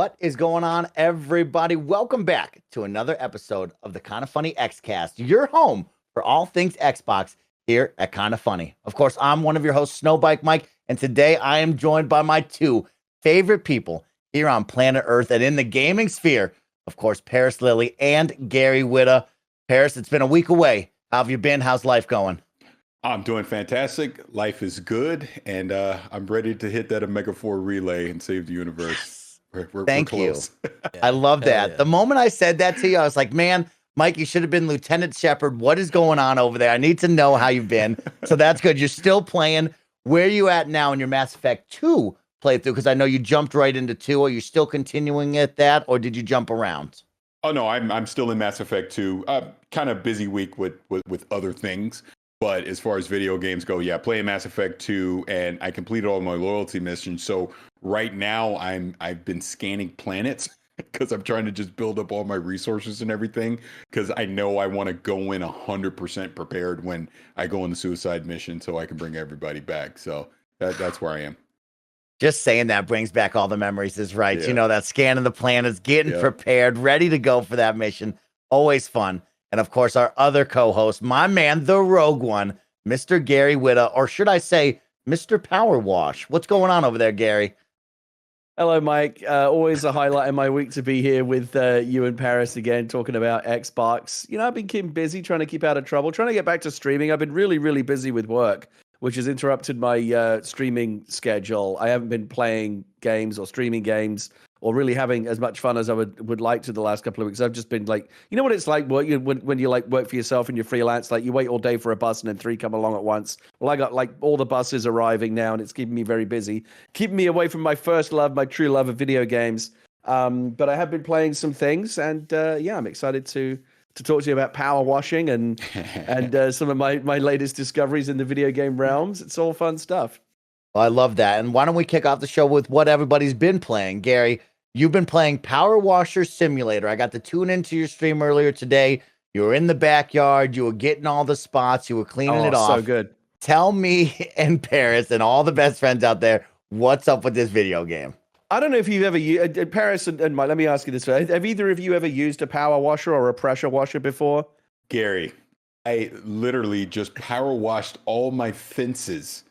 What is going on, everybody? Welcome back to another episode of the Kinda Funny Xcast, your home for all things Xbox here at Kinda Funny. Of course, I'm one of your hosts, Snowbike Mike, and today I am joined by my two favorite people here on planet Earth and in the gaming sphere. Of course, Parris Lilly and Gary Whitta. Parris, it's been a week away. How have you been? How's life going? I'm doing fantastic. Life is good, and I'm ready to hit that Omega 4 relay and save the universe. Thank we're close. you. I love that. Yeah. The moment I said that to you, I was like, man, Mike, you should have been Lieutenant Shepard. What is going on over there? I need to know how you've been. So that's good. You're still playing. Where are you at now in your Mass Effect 2 playthrough? Because I know you jumped right into 2. Are you still continuing at that, or did you jump around? Oh, no, I'm still in Mass Effect 2. Kind of busy week with other things. But as far as video games go, yeah, playing Mass Effect 2, and I completed all my loyalty missions. So right now I've been scanning planets because I'm trying to just build up all my resources and everything, because I know I want to go in 100% prepared when I go on the suicide mission so I can bring everybody back. So that's where I am. Just saying that brings back all the memories is right. Yeah. You know, that scanning the planets, getting prepared, ready to go for that mission. Always fun. And of course, our other co-host, my man, the Rogue One, Mr. Gary Whitta, or should I say, Mr. Power Wash. What's going on over there, Gary? Hello, Mike. Always a highlight in my week to be here with you and Parris again, talking about Xbox. You know, I've been keeping busy, trying to keep out of trouble, trying to get back to streaming. I've been really, really busy with work, which has interrupted my streaming schedule. I haven't been playing games or streaming games or really having as much fun as I would like to the last couple of weeks. I've just been like, you know what it's like when you like work for yourself and you're freelance, like you wait all day for a bus and then 3 come along at once. Well, I got like all the buses arriving now and it's keeping me very busy, keeping me away from my first love, my true love of video games. But I have been playing some things, and I'm excited to talk to you about power washing and some of my latest discoveries in the video game realms. It's all fun stuff. Well, I love that. And why don't we kick off the show with what everybody's been playing? Gary, you've been playing Power Washer Simulator. I got to tune into your stream earlier today. You were in the backyard. You were getting all the spots. You were cleaning it off. So good. Tell me and Parris and all the best friends out there, what's up with this video game? I don't know if you've ever used Parris and Mike. Let me ask you this: have either of you ever used a power washer or a pressure washer before? Gary, I literally just power washed all my fences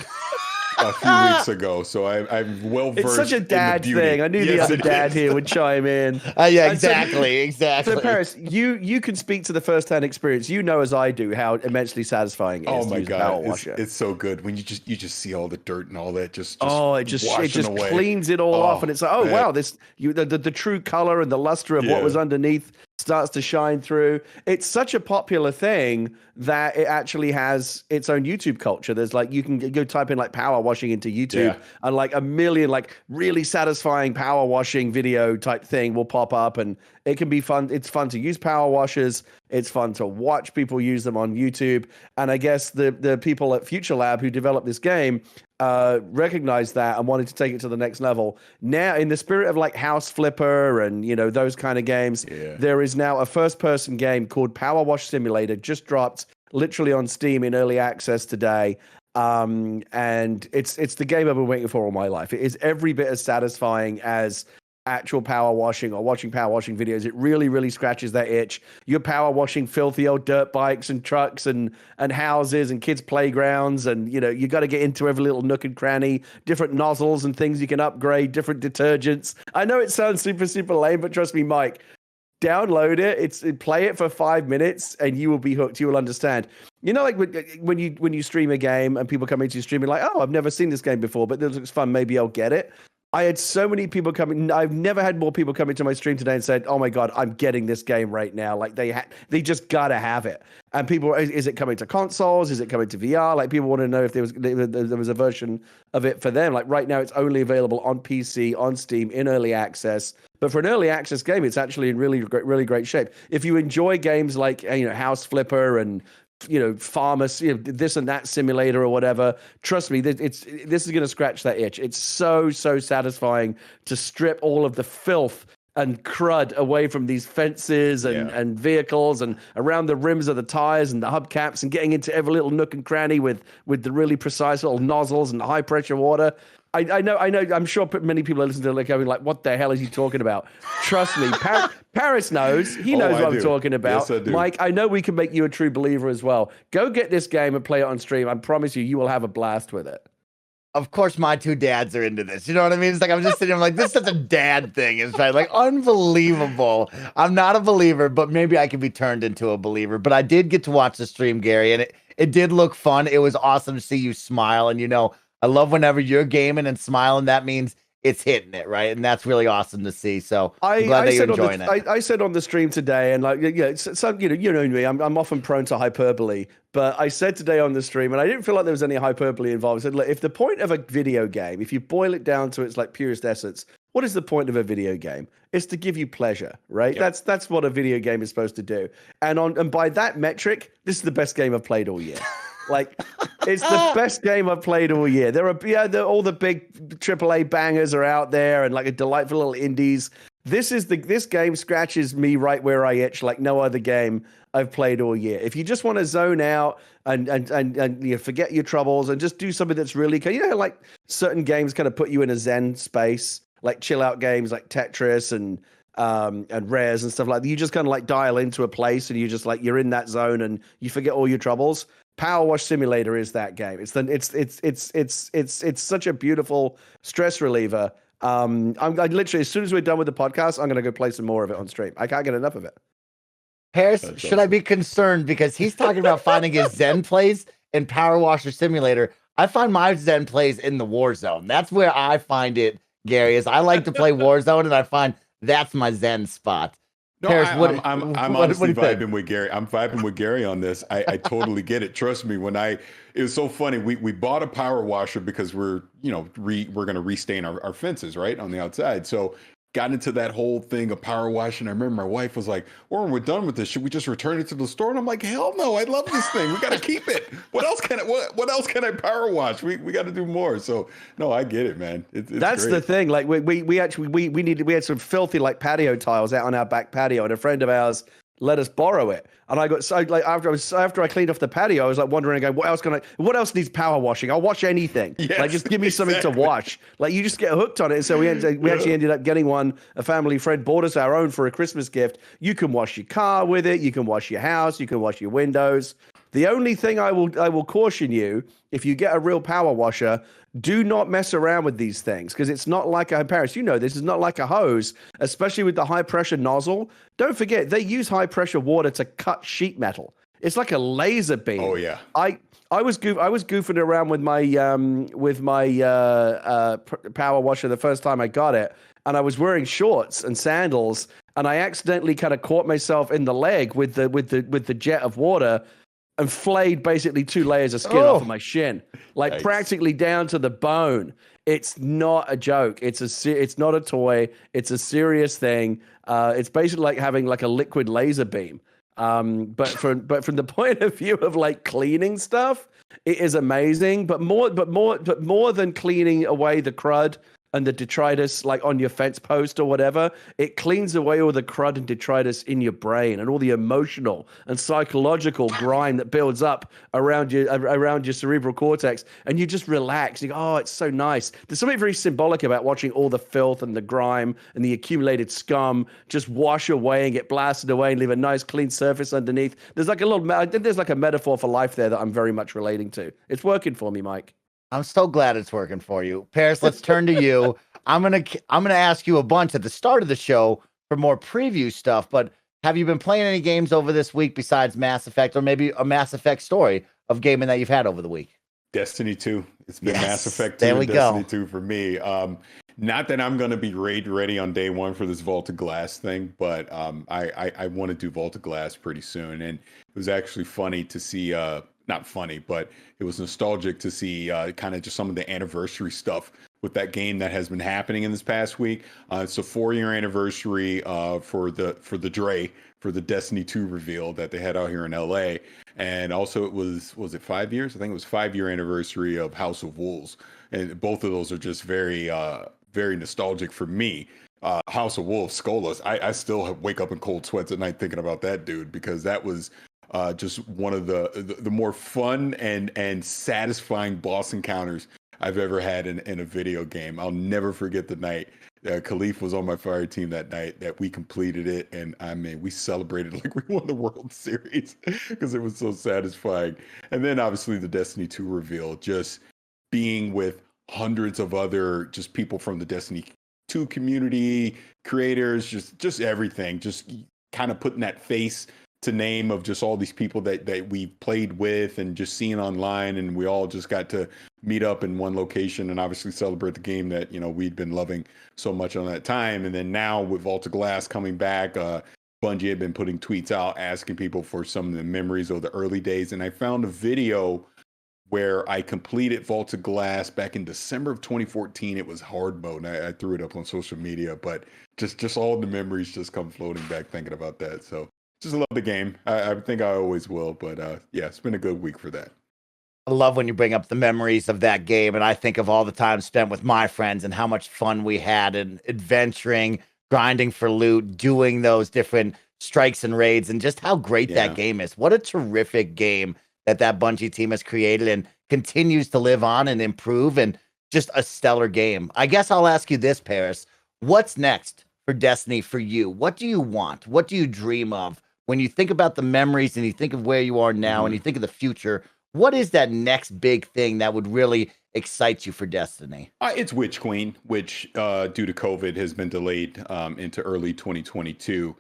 a few weeks ago, so I'm well versed. It's such a dad thing. I knew the other dad here would chime in. Yeah, exactly. So, Parris, you can speak to the first-hand experience. You know, as I do, how immensely satisfying it is to use a power washer. It's so good when you just see all the dirt and all that. It just cleans it all off, and it's like, wow, the true color and the luster of what was underneath starts to shine through. It's such a popular thing that it actually has its own YouTube culture. There's like, you can go type in like power washing into YouTube and like a million like really satisfying power washing video type thing will pop up, and it can be fun. It's fun to use power washers. It's fun to watch people use them on YouTube. And I guess the people at Future Lab who developed this game recognized that and wanted to take it to the next level. Now, in the spirit of like House Flipper and, you know, those kind of games, there is now a first-person game called Power Wash Simulator, just dropped literally on Steam in early access today. And it's the game I've been waiting for all my life. It is every bit as satisfying as actual power washing or watching power washing videos. It really, really scratches that itch. You're power washing filthy old dirt bikes and trucks and houses and kids' playgrounds, and you know, you got to get into every little nook and cranny, different nozzles and things you can upgrade, different detergents. I know it sounds super, super lame, but trust me, Mike, download it. Play it for 5 minutes and you will be hooked. You will understand. You know, like when you stream a game and people come into your stream and like, oh, I've never seen this game before, but this looks fun. Maybe I'll get it. I had so many people coming. I've never had more people come into my stream today and said, "Oh my God, I'm getting this game right now." Like they just gotta have it. And people, is it coming to consoles? Is it coming to VR? Like people want to know if there was a version of it for them. Like right now, it's only available on PC, on Steam, in early access. But for an early access game, it's actually in really great shape. If you enjoy games like House Flipper and Farmers, this and that simulator or whatever, trust me, this is going to scratch that itch. It's so satisfying to strip all of the filth and crud away from these fences and vehicles and around the rims of the tires and the hubcaps and getting into every little nook and cranny with the really precise little nozzles and the high pressure water. I know. I'm sure many people are listening to it going like, "What the hell is he talking about?" Trust me, Parris knows. He knows what I'm talking about. Yes, I do. Mike, I know we can make you a true believer as well. Go get this game and play it on stream. I promise you, you will have a blast with it. Of course, my two dads are into this. You know what I mean? It's like I'm just sitting there like, this is a dad thing. It's right, like unbelievable. I'm not a believer, but maybe I can be turned into a believer. But I did get to watch the stream, Gary, and it did look fun. It was awesome to see you smile, and I love whenever you're gaming and smiling. That means it's hitting it, right? And that's really awesome to see. So I'm glad that you're enjoying it. I said on the stream today, and like, yeah, some, you know me, I'm often prone to hyperbole, but I said today on the stream, and I didn't feel like there was any hyperbole involved. I said, look, if the point of a video game, if you boil it down to its like purest essence, what is the point of a video game? It's to give you pleasure, right? Yep. That's what a video game is supposed to do. And by that metric, this is the best game I've played all year. Like, it's the best game I've played all year. All the big AAA bangers are out there, and like a delightful little indies. This game scratches me right where I itch like no other game I've played all year. If you just want to zone out and forget your troubles and just do something that's really, like certain games kind of put you in a zen space, like chill out games like Tetris and Rares and stuff like that. You just kind of like dial into a place and you just like you're in that zone and you forget all your troubles. Power Wash Simulator is that game. It's such a beautiful stress reliever. I literally, as soon as we're done with the podcast, I'm gonna go play some more of it on stream. I can't get enough of it. Parris, should I be concerned because he's talking about finding his zen plays in Power Washer Simulator? I find my zen plays in the Warzone. That's where I find it, Gary. Is I like to play Warzone, and I find that's my zen spot. No, Parris, I'm honestly vibing with Gary. I'm vibing with Gary on this. I totally get it. Trust me. It was so funny. We bought a power washer because we're going to restain our fences right on the outside. So got into that whole thing of power washing. I remember my wife was like, "When we're done with this, should we just return it to the store?" And I'm like, "Hell no! I love this thing. We got to keep it. What else can I power wash? We got to do more." So no, I get it, man. That's great. The thing. Like we had some filthy like patio tiles out on our back patio, and a friend of ours let us borrow it. And I got so like after I cleaned off the patio, I was like wondering, what else needs power washing? I'll wash anything. Yes, like just give me something to wash. Like you just get hooked on it. And so we actually ended up getting one. A family friend bought us our own for a Christmas gift. You can wash your car with it. You can wash your house. You can wash your windows. The only thing I will caution you, if you get a real power washer, do not mess around with these things because it's not like Parris, this is not like a hose, especially with the high pressure nozzle. Don't forget, they use high pressure water to cut sheet metal. It's like a laser beam. Oh yeah. I was goofing around with my power washer the first time I got it, and I was wearing shorts and sandals, and I accidentally kind of caught myself in the leg with the jet of water. And flayed basically 2 layers of skin off of my shin, like nice. Practically down to the bone. It's not a joke. It's not a toy. It's a serious thing. It's basically like having like a liquid laser beam. But from the point of view of like cleaning stuff, it is amazing. But more than cleaning away the crud and the detritus like on your fence post or whatever, it cleans away all the crud and detritus in your brain and all the emotional and psychological grime that builds up around your cerebral cortex, and you just relax. You go, oh, it's so nice. There's something very symbolic about watching all the filth and the grime and the accumulated scum just wash away and get blasted away and leave a nice clean surface underneath. There's like a metaphor for life there that I'm very much relating to. It's working for me, Mike. I'm so glad it's working for you. Parris, let's turn to you. I'm gonna ask you a bunch at the start of the show for more preview stuff, but have you been playing any games over this week besides Mass Effect, or maybe a Mass Effect story of gaming that you've had over the week? Destiny 2. It's been Mass Effect 2 and Destiny 2 for me. Not that I'm going to be raid ready on day one for this Vault of Glass thing, but I want to do Vault of Glass pretty soon. And it was actually funny to see, not funny, but it was nostalgic to see kind of just some of the anniversary stuff with that game that has been happening in this past week. It's a 4-year anniversary for the Destiny 2 reveal that they had out here in LA. And also it was it 5 years? I think it was 5-year anniversary of House of Wolves. And both of those are just very, very nostalgic for me. House of Wolves, Skolas, I still wake up in cold sweats at night thinking about that dude, because that was just one of the more fun and satisfying boss encounters I've ever had in a video game. I'll never forget the night. Khalif was on my fire team that night that we completed it, and I mean, we celebrated like we won the World Series because it was so satisfying. And then obviously the Destiny 2 reveal, just being with hundreds of other just people from the Destiny 2 community, creators, just everything, just kind of putting that face to name of just all these people that we played with and just seeing online, and we all just got to meet up in one location and obviously celebrate the game that, you know, we'd been loving so much on that time. And then now with Vault of Glass coming back, Bungie had been putting tweets out asking people for some of the memories of the early days, and I found a video where I completed Vault of Glass back in December of 2014. It was hard mode, and I threw it up on social media, but just all the memories just come floating back thinking about that. So just love the game. I think I always will, but yeah, it's been a good week for that. I love when you bring up the memories of that game, and I think of all the time spent with my friends and how much fun we had in adventuring, grinding for loot, doing those different strikes and raids, and just how great that game is. What a terrific game that Bungie team has created and continues to live on and improve, and just a stellar game. I guess I'll ask you this, Parris. What's next for Destiny for you? What do you want? What do you dream of? When you think about the memories and you think of where you are now and you think of the future, what is that next big thing that would really excite you for Destiny? It's Witch Queen, which due to COVID has been delayed into early 2022.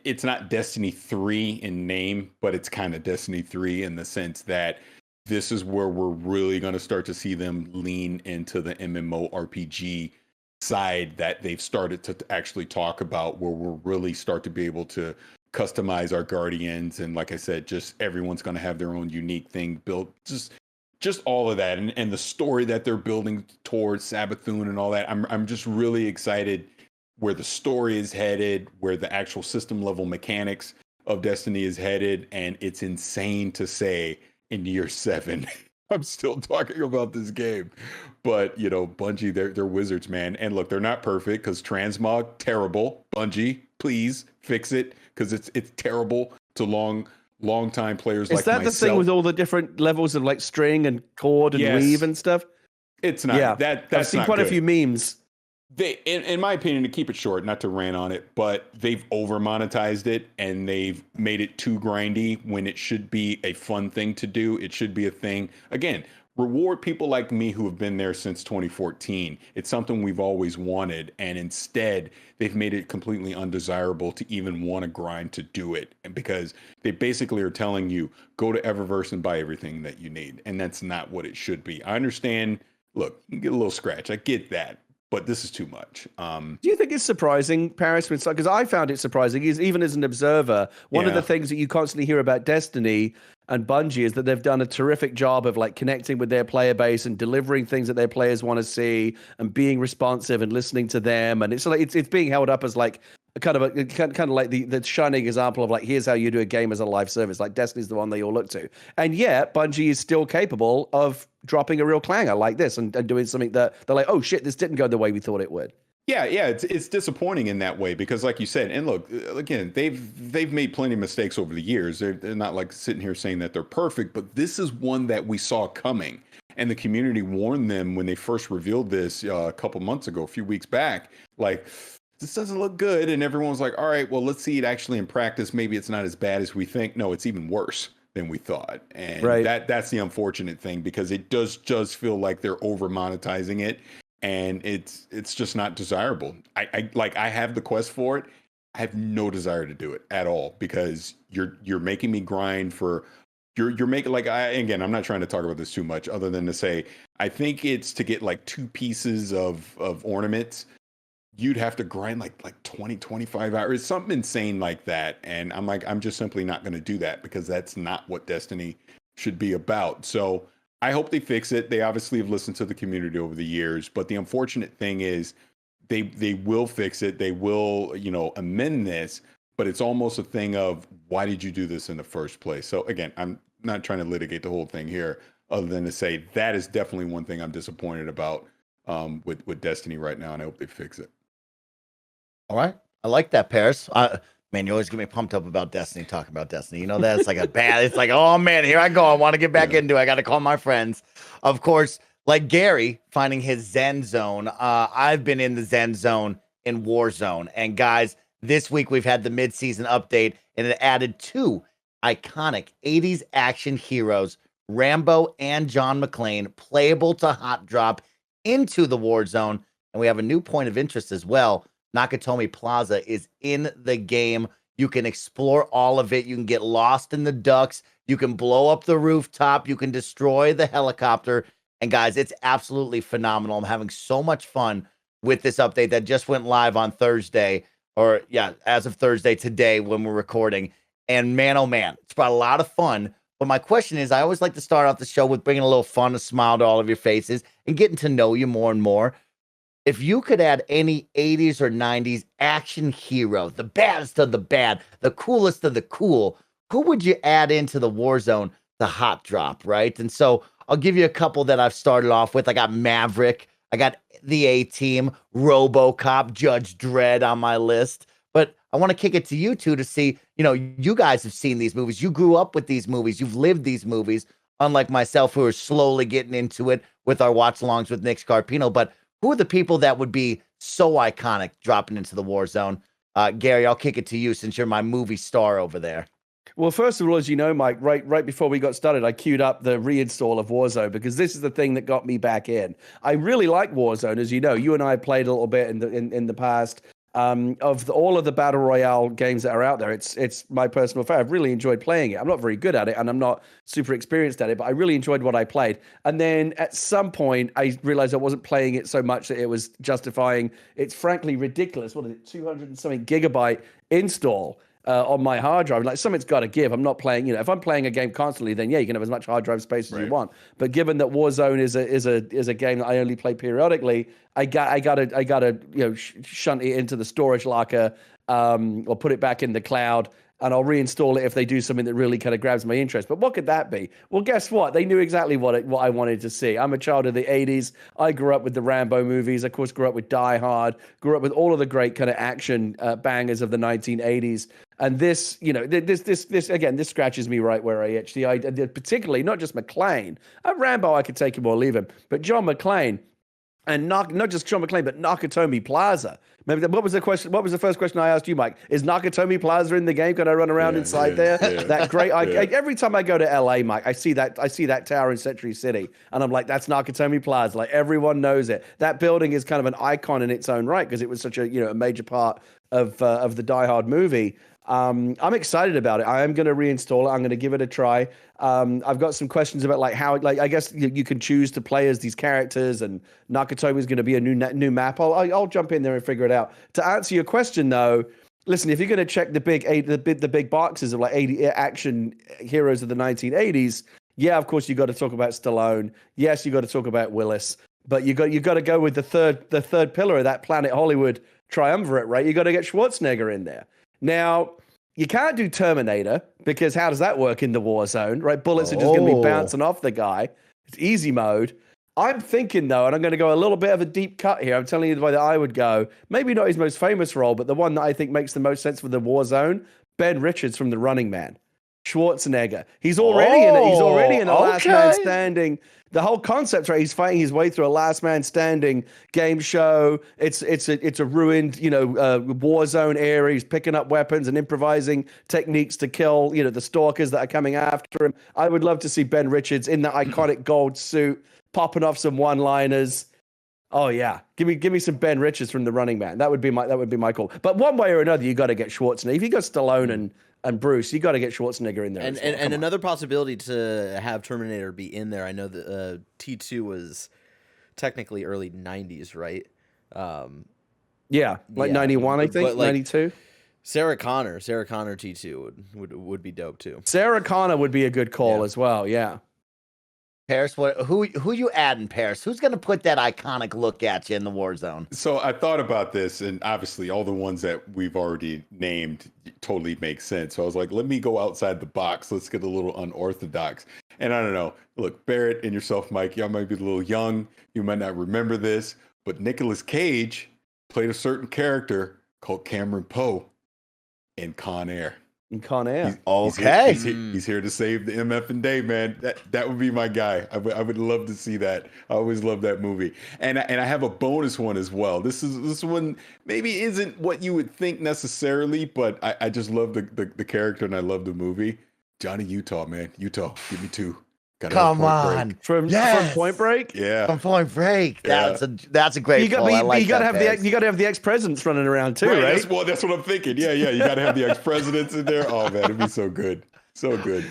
It's not Destiny 3 in name, but it's kind of Destiny 3 in the sense that this is where we're really going to start to see them lean into the MMORPG side that they've started to actually talk about, where we'll really start to be able to customize our Guardians. And like I said, just everyone's going to have their own unique thing built, just all of that. And the story that they're building towards Sabathun and all that. I'm just really excited where the story is headed, where the actual system level mechanics of Destiny is headed. And it's insane to say in year 7, I'm still talking about this game. But, you know, Bungie, they're wizards, man. And look, they're not perfect because transmog, terrible. Bungie, please fix it, because it's terrible to long time players like myself. Is that the thing with all the different levels of like string and chord and weave and stuff? It's not. Yeah, that's I've seen quite a few memes. They, in my opinion, to keep it short, not to rant on it, but they've over monetized it and they've made it too grindy when it should be a fun thing to do. It should be a thing. Again, reward people like me who have been there since 2014. It's something we've always wanted. And instead, they've made it completely undesirable to even want to grind to do it. And because they basically are telling you, go to Eververse and buy everything that you need. And that's not what it should be. I understand. Look, you get a little scratch. I get that. But this is too much. Do you think it's surprising, Parris? Because I found it surprising, even as an observer. One of the things that you constantly hear about Destiny and Bungie is that they've done a terrific job of like connecting with their player base and delivering things that their players want to see and being responsive and listening to them. And it's like it's being held up as like kind of like the shining example of like, here's how you do a game as a live service. Like Destiny's the one they all look to. And yet Bungie is still capable of dropping a real clanger like this and doing something that they're like, oh shit, this didn't go the way we thought it would. Yeah, it's disappointing in that way because, like you said, and look, again, they've made plenty of mistakes over the years. They're not like sitting here saying that they're perfect, but this is one that we saw coming, and the community warned them when they first revealed this a couple months ago, a few weeks back, like, this doesn't look good, and everyone was like, all right, well, let's see it actually in practice. Maybe it's not as bad as we think. No, it's even worse than we thought, and that's the unfortunate thing because it does feel like they're over monetizing it. And it's just not desirable. I have the quest for it. I have no desire to do it at all because you're making me grind for you're making like again, I'm not trying to talk about this too much other than to say I think it's to get like 2 pieces of ornaments. You'd have to grind like 20, 25 hours, something insane like that. And I'm just simply not going to do that because that's not what Destiny should be about. So I hope they fix it. They obviously have listened to the community over the years, but the unfortunate thing is they will fix it. They will, amend this, but it's almost a thing of why did you do this in the first place? So again, I'm not trying to litigate the whole thing here other than to say that is definitely one thing I'm disappointed about with Destiny right now, and I hope they fix it. All right. I like that, Parris. Man, you always get me pumped up about Destiny, talking about Destiny. You know, that's like it's like, oh man, here I go. I want to get back into it. I got to call my friends. Of course, Like Gary finding his Zen zone. I've been in the Zen zone in Warzone. And guys, this week we've had the mid-season update, and it added two iconic 80s action heroes, Rambo and John McClane, playable to hot drop into the Warzone. And we have a new point of interest as well. Nakatomi Plaza is in the game. You can explore all of it. You can get lost in the ducks. You can blow up the rooftop. You can destroy the helicopter. And guys, it's absolutely phenomenal. I'm having so much fun with this update that just went live on Thursday, or as of Thursday today when we're recording. And man, oh man, it's brought a lot of fun. But my question is, I always like to start off the show with bringing a little fun, a smile to all of your faces and getting to know you more and more. If you could add any 80s or 90s action hero, the baddest of the bad, the coolest of the cool, who would you add into the Warzone, the hot drop, right? And so I'll give you a couple that I've started off with. I got Maverick. I got the A-Team, RoboCop, Judge Dredd on my list. But I want to kick it to you two to see, you guys have seen these movies. You grew up with these movies. You've lived these movies, unlike myself, who are slowly getting into it with our watch-alongs with Nick Scarpino. But who are the people that would be so iconic dropping into the Warzone? Gary, I'll kick it to you since you're my movie star over there. Well, first of all, as you know, Mike, right before we got started, I queued up the reinstall of Warzone because this is the thing that got me back in. I really like Warzone, as you know. You and I played a little bit in the past. All of the battle royale games that are out there, it's my personal favorite. I've really enjoyed playing it. I'm not very good at it, and I'm not super experienced at it, but I really enjoyed what I played. And then at some point, I realized I wasn't playing it so much that it was justifying its frankly ridiculous, 200 and something gigabyte install on my hard drive. Like, something's got to give. I'm not playing, if I'm playing a game constantly, then you can have as much hard drive space as you want. But given that Warzone is a game that I only play periodically, I gotta shunt it into the storage locker, or put it back in the cloud, and I'll reinstall it if they do something that really kind of grabs my interest. But what could that be? Well, guess what? They knew exactly what I wanted to see. I'm a child of the 80s. I grew up with the Rambo movies. Of course, grew up with Die Hard. Grew up with all of the great kind of action bangers of the 1980s. And this, this scratches me right where I itch. Particularly not just McClane. Rambo, I could take him or leave him, but John McClane. And not just John McClane, but Nakatomi Plaza. Maybe what was the question? What was the first question I asked you, Mike? Is Nakatomi Plaza in the game? Can I run around inside there? Yeah. That great. Every time I go to LA, Mike, I see that tower in Century City, and I'm like, that's Nakatomi Plaza. Like, everyone knows it. That building is kind of an icon in its own right because it was such a a major part of the Die Hard movie. I'm excited about it. I am going to reinstall it. I'm going to give it a try. I've got some questions about how, I guess you can choose to play as these characters, and Nakatomi is going to be a new map. I'll jump in there and figure it out. To answer your question, though, listen, if you're going to check the big boxes of 80 action heroes of the 1980s, of course you got to talk about Stallone. Yes, you got to talk about Willis, but you got to go with the third pillar of that Planet Hollywood triumvirate, right? You got to get Schwarzenegger in there. Now, you can't do Terminator because how does that work in the war zone, right? Bullets are just going to be bouncing off the guy. It's easy mode. I'm thinking, though, and I'm going to go a little bit of a deep cut here. I'm telling you the way that I would go. Maybe not his most famous role, but the one that I think makes the most sense for the war zone, Ben Richards from The Running Man. Schwarzenegger. He's already in it. He's already in the last man standing. The whole concept, right? He's fighting his way through a last man standing game show. It's a ruined, war zone area. He's picking up weapons and improvising techniques to kill, the stalkers that are coming after him. I would love to see Ben Richards in that iconic gold suit, popping off some one-liners. Oh yeah, give me some Ben Richards from The Running Man. That would be my call. But one way or another, you got to get Schwarzenegger. If you got Stallone and Bruce, you got to get Schwarzenegger in there. And another possibility to have Terminator be in there. I know that T2 was technically early 90s, right? 91, I think, 92. Sarah Connor T2 would be dope too. Sarah Connor would be a good call as well. Yeah. Paris, who you adding, Paris? Who's going to put that iconic look at you in the war zone? So I thought about this, and obviously all the ones that we've already named totally make sense. So I was like, let me go outside the box. Let's get a little unorthodox. And I don't know. Look, Barrett and yourself, Mike, y'all might be a little young. You might not remember this, but Nicolas Cage played a certain character called Cameron Poe in Con Air. in Con Air. He's here to save the MF and Day, man. That would be my guy. I would love to see that. I always love that movie. And I have a bonus one as well. This one maybe isn't what you would think necessarily, but I just love the character and I love the movie. Johnny Utah, man. Utah, give me two. Come on, from Point Break. Yeah, from Point Break. That's a great. You got to have the ex-presidents running around too, right? That's what I'm thinking. Yeah. You got to have the ex-presidents in there. Oh man, it'd be so good, so good.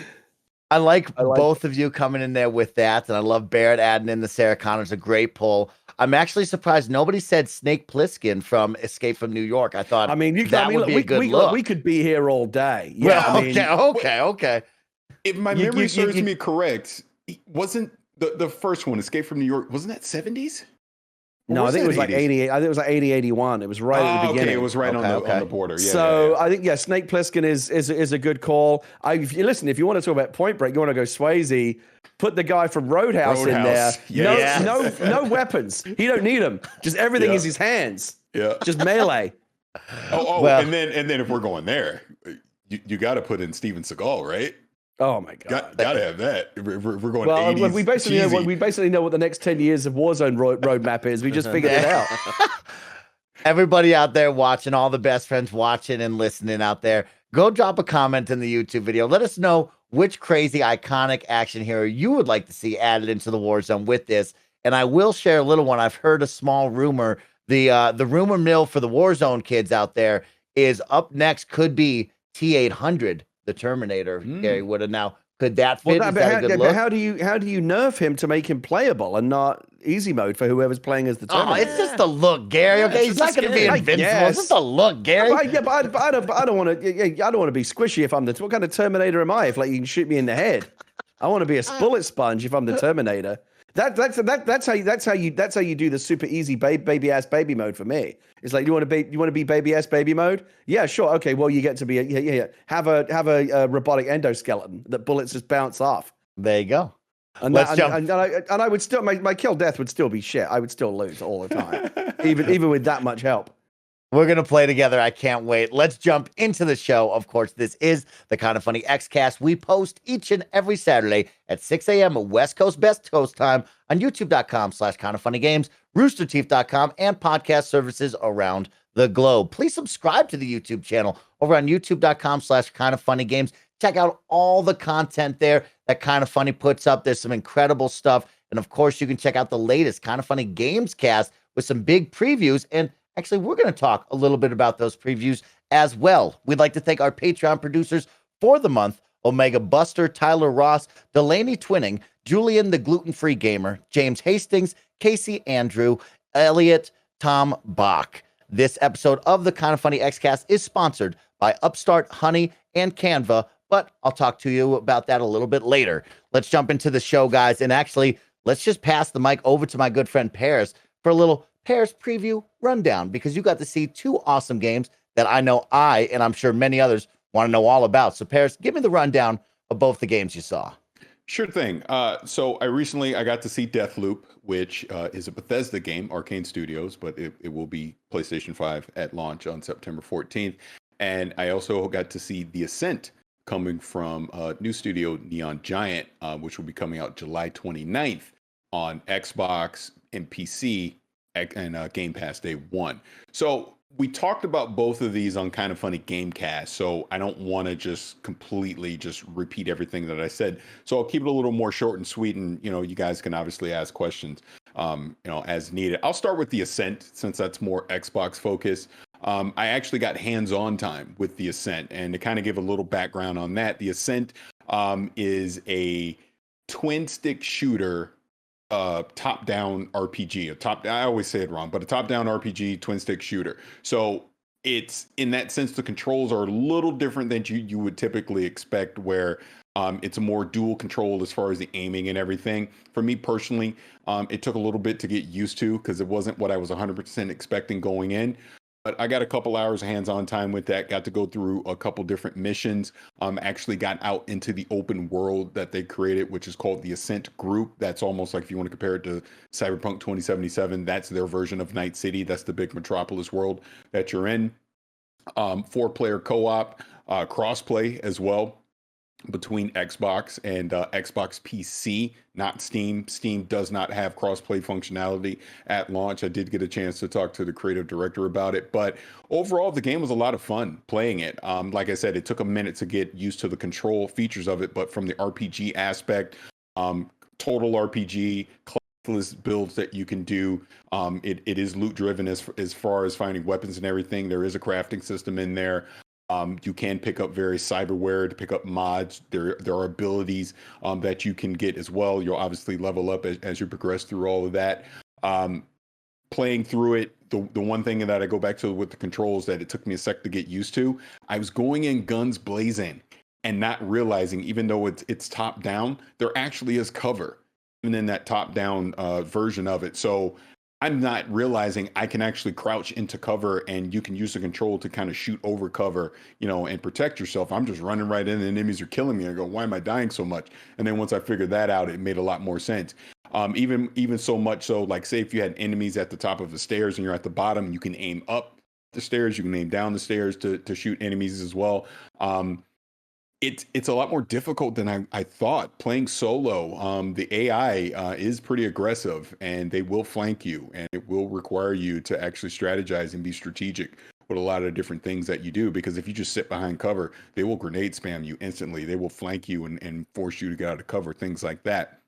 I like both of you coming in there with that, and I love Barrett adding in the Sarah Connor's a great pull. I'm actually surprised nobody said Snake Plissken from Escape from New York. I thought, would be a good look. We could be here all day. Yeah, okay. If my memory serves me correct, wasn't the first one, Escape from New York, wasn't that 70s? No, I think it was 80s? Like 88. I think it was like 80, 81. It was right at the beginning. Okay, it was right on the border. Yeah, so I think Snake Plissken is a good call. If you want to talk about Point Break, you want to go Swayze, put the guy from Roadhouse in there. Yes. No weapons. He don't need them. Just everything is his hands. Yeah. Just melee. And then if we're going there, you got to put in Steven Seagal, right? Oh my God! Gotta have that. We're going. Well, 80s we basically know what the next 10 years of Warzone roadmap is. We just figured it out. Everybody out there watching, all the best friends watching and listening out there, go drop a comment in the YouTube video. Let us know which crazy iconic action hero you would like to see added into the Warzone with this. And I will share a little one. I've heard a small rumor. The rumor mill for the Warzone kids out there is up next could be T-800. The Terminator, Gary Woodard. Now, could that fit? But how do you nerf him to make him playable and not easy mode for whoever's playing as the Terminator? It's just the look, Gary. Okay, he's not going to be invincible. It's just the look, Gary. But I don't want to. I don't want to be squishy if I'm the. What kind of Terminator am I? If you can shoot me in the head, I want to be a bullet sponge if I'm the Terminator. That's how you do the super easy baby ass baby mode for me. It's like you want to be baby ass baby mode? Yeah, sure. Okay, well you get to be have a robotic endoskeleton that bullets just bounce off. There you go. And I would still my kill death would still be shit. I would still lose all the time, even with that much help. We're going to play together. I can't wait. Let's jump into the show. Of course, this is the Kind of Funny Xcast. We post each and every Saturday at 6 a.m. West Coast, Best Coast time on youtube.com/kindoffunnygames, roosterteeth.com, and podcast services around the globe. Please subscribe to the YouTube channel over on youtube.com/kindoffunnygames. Check out all the content there that Kind of Funny puts up. There's some incredible stuff. And of course, you can check out the latest Kind of Funny Games cast with some big previews. And actually, we're going to talk a little bit about those previews as well. We'd like to thank our Patreon producers for the month: Omega Buster, Tyler Ross, Delaney Twinning, Julian the Gluten-Free Gamer, James Hastings, Casey Andrew, Elliot, Tom Bach. This episode of the Kind of Funny Xcast is sponsored by Upstart, Honey, and Canva, but I'll talk to you about that a little bit later. Let's jump into the show, guys, and actually, let's just pass the mic over to my good friend Parris for a little Parris preview rundown, because you got to see two awesome games that I know and I'm sure many others want to know all about. So Parris, give me the rundown of both the games you saw. Sure thing. So I got to see Deathloop, which is a Bethesda game, Arcane Studios, but it will be PlayStation 5 at launch on September 14th. And I also got to see The Ascent, coming from new studio Neon Giant, which will be coming out July 29th on Xbox and PC and Game Pass Day 1. So we talked about both of these on Kind of Funny Gamecast, so I don't want to just completely just repeat everything that I said. So I'll keep it a little more short and sweet, and you guys can obviously ask questions as needed. I'll start with The Ascent, since that's more Xbox focused. I actually got hands-on time with The Ascent, and to kind of give a little background on that, The Ascent is a twin-stick shooter, top-down RPG. I always say it wrong, but a top-down RPG twin-stick shooter. So it's, in that sense, the controls are a little different than you would typically expect, where it's a more dual control as far as the aiming and everything. For me personally, it took a little bit to get used to, because it wasn't what I was 100% expecting going in. But I got a couple hours of hands-on time with that, got to go through a couple different missions, actually got out into the open world that they created, which is called the Ascent Group. That's almost like, if you want to compare it to Cyberpunk 2077, that's their version of Night City. That's the big metropolis world that you're in. 4-player co-op. crossplay as well between Xbox and Xbox PC, not Steam. Steam does not have crossplay functionality at launch. I did get a chance to talk to the creative director about it, but overall, the game was a lot of fun playing it. Like I said, it took a minute to get used to the control features of it, but from the RPG aspect, total RPG, classless builds that you can do. It is loot driven as far as finding weapons and everything. There is a crafting system in there. You can pick up various cyberware to pick up mods. There are abilities that you can get as well. You'll obviously level up as you progress through all of that. Playing through it, the one thing that I go back to with the controls that it took me a sec to get used to, I was going in guns blazing and not realizing, even though it's top down, there actually is cover, even in that top down version of it. So I'm not realizing I can actually crouch into cover, and you can use the control to kind of shoot over cover, and protect yourself. I'm just running right in, and enemies are killing me. I go, why am I dying so much? And then once I figured that out, it made a lot more sense. Even so much so, like, say if you had enemies at the top of the stairs and you're at the bottom, you can aim up the stairs, you can aim down the stairs to shoot enemies as well. It's a lot more difficult than I thought. Playing solo, the AI is pretty aggressive, and they will flank you, and it will require you to actually strategize and be strategic with a lot of different things that you do, because if you just sit behind cover, they will grenade spam you instantly. They will flank you and force you to get out of cover, things like that.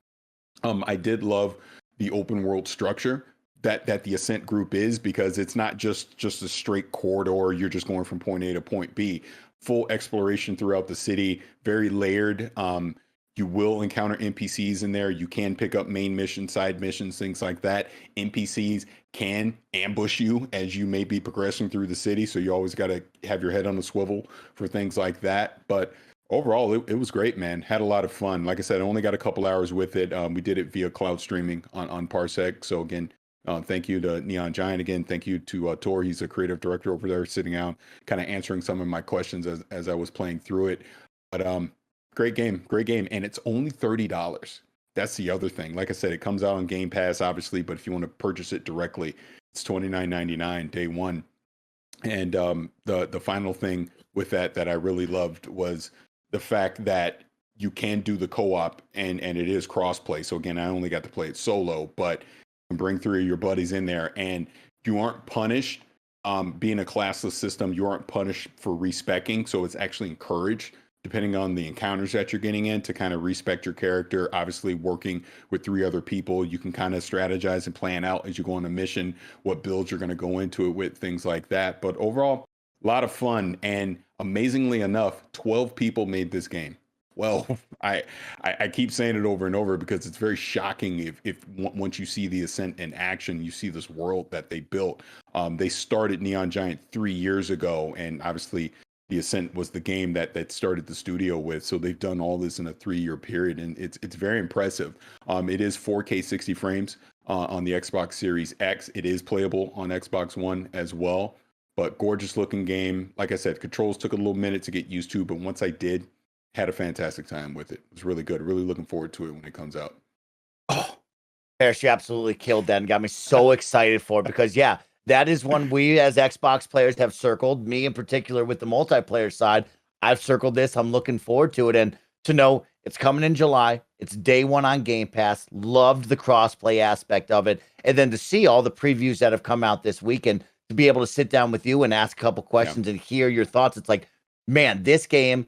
I did love the open world structure that the Ascent group is, because it's not just a straight corridor. You're just going from point A to point B. Full exploration throughout the city, very layered. You will encounter NPCs in there. You can pick up main missions, side missions, things like that. NPCs can ambush you as you may be progressing through the city, so you always got to have your head on the swivel for things like that. But overall, it was great, man. Had a lot of fun. Like I said, I only got a couple hours with it. We did it via cloud streaming on Parsec. So again, thank you to Neon Giant. Again, thank you to Tor. He's a creative director over there, sitting out, kind of answering some of my questions as I was playing through it. But great game, and it's only $30. That's the other thing. Like I said, it comes out on Game Pass, obviously, but if you want to purchase it directly, it's $29.99 day one. And the final thing with that I really loved was the fact that you can do the co-op, and it is crossplay. So again, I only got to play it solo, but and bring 3 of your buddies in there, and you aren't punished. Being a classless system, you aren't punished for respecing, so it's actually encouraged, depending on the encounters that you're getting in, to kind of respect your character. Obviously, working with 3 other people, you can kind of strategize and plan out as you go on a mission what builds you're going to go into it with, things like that. But overall, a lot of fun, and amazingly enough, 12 people made this game. Well, I keep saying it over and over because it's very shocking if once you see the Ascent in action, you see this world that they built. They started Neon Giant 3 years ago, and obviously the Ascent was the game that started the studio with. So they've done all this in a 3-year period, and it's very impressive. It is 4K 60 frames on the Xbox Series X. It is playable on Xbox One as well, but gorgeous looking game. Like I said, controls took a little minute to get used to, but once I did, had a fantastic time with it. It was really good. Really looking forward to it when it comes out. Oh, Parris, you absolutely killed that and got me so excited for it, because yeah, that is one we as Xbox players have circled. Me in particular with the multiplayer side, I've circled this. I'm looking forward to it, and to know it's coming in July. It's day one on Game Pass. Loved the crossplay aspect of it, and then to see all the previews that have come out this week, and to be able to sit down with you and ask a couple questions and hear your thoughts. It's like, man, this game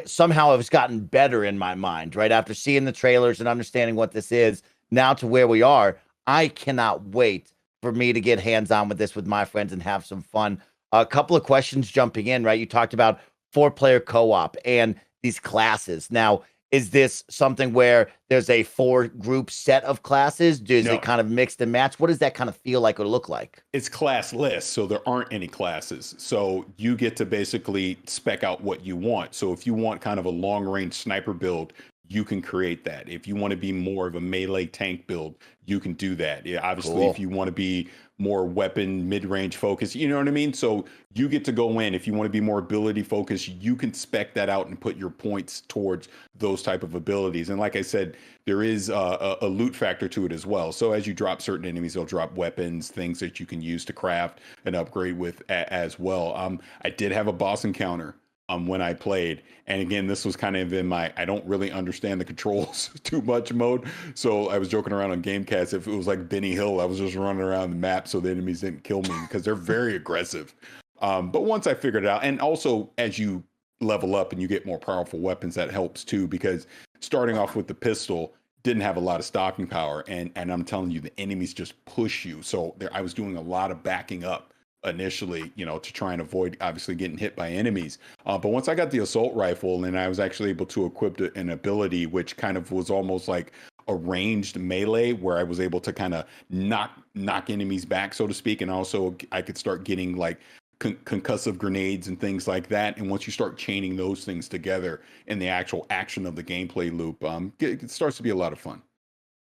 somehow it's gotten better in my mind, right? After seeing the trailers and understanding what this is now to where we are, I cannot wait for me to get hands-on with this with my friends and have some fun. A couple of questions jumping in, right? You talked about 4-player co-op and these classes. Now, is this something where there's a 4-group set of classes? Does it kind of mix and match? What does that kind of feel like or look like? It's classless, so there aren't any classes. So you get to basically spec out what you want. So if you want kind of a long-range sniper build, you can create that. If you want to be more of a melee tank build, you can do that. Yeah, obviously, if you want to be more weapon mid-range focused, you know what I mean? So you get to go in. If you want to be more ability focused, you can spec that out and put your points towards those type of abilities. And like I said, there is a loot factor to it as well. So as you drop certain enemies, they'll drop weapons, things that you can use to craft and upgrade with as well. I did have a boss encounter when I played. And again, this was kind of in my I don't really understand the controls too much mode. So I was joking around on Gamecast. If it was like Benny Hill, I was just running around the map so the enemies didn't kill me because they're very aggressive. But once I figured it out, and also as you level up and you get more powerful weapons, that helps too, because starting off with the pistol didn't have a lot of stopping power. And I'm telling you, the enemies just push you. So I was doing a lot of backing up initially, to try and avoid obviously getting hit by enemies. But once I got the assault rifle, and I was actually able to equip an ability which kind of was almost like a ranged melee, where I was able to kind of knock enemies back, so to speak. And also I could start getting like concussive grenades and things like that. And once you start chaining those things together in the actual action of the gameplay loop, it starts to be a lot of fun.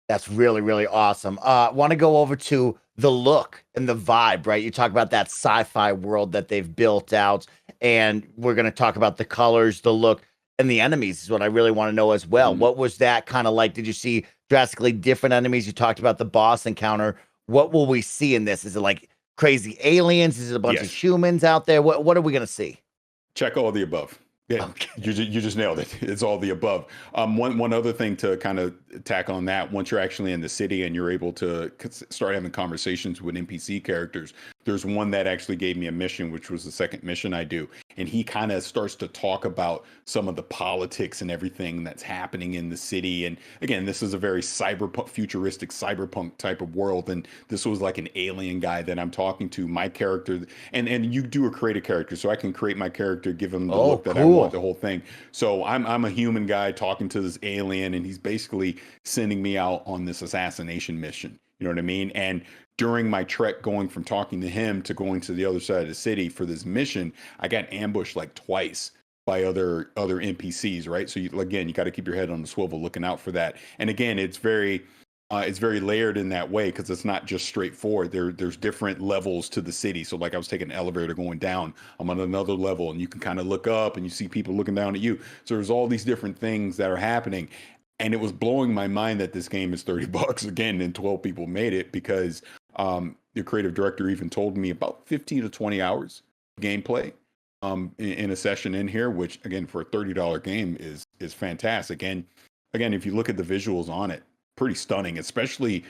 That's really, really awesome. Want to go over to the look and the vibe, right? You talk about that sci-fi world that they've built out, and we're going to talk about the colors, the look, and the enemies is what I really want to know as well. What was that kind of like? Did you see drastically different enemies? You talked about the boss encounter. What will we see in this? Is it like crazy aliens? Is it a bunch of humans out there? What are we going to see? Check all the above. Yeah, okay. You just nailed it. It's all the above. One other thing to kind of tack on that, once you're actually in the city and you're able to start having conversations with NPC characters, there's one that actually gave me a mission, which was the second mission I do. And he kind of starts to talk about some of the politics and everything that's happening in the city. And again, this is a very futuristic cyberpunk type of world. And this was like an alien guy that I'm talking to, my character. And you do create a character, so I can create my character, give him the look that I want, the whole thing. So I'm a human guy talking to this alien, and he's basically sending me out on this assassination mission. You know what I mean? And during my trek going from talking to him to going to the other side of the city for this mission, I got ambushed like twice by other NPCs, right? So you got to keep your head on the swivel, looking out for that. And again, it's very layered in that way, because it's not just straightforward. There's different levels to the city. So like I was taking an elevator going down, I'm on another level, and you can kind of look up and you see people looking down at you. So there's all these different things that are happening. And it was blowing my mind that this game is $30 again, and 12 people made it, because the creative director even told me about 15 to 20 hours gameplay in a session in here, which again, for a $30 game is fantastic. And again, if you look at the visuals on it, pretty stunning. Especially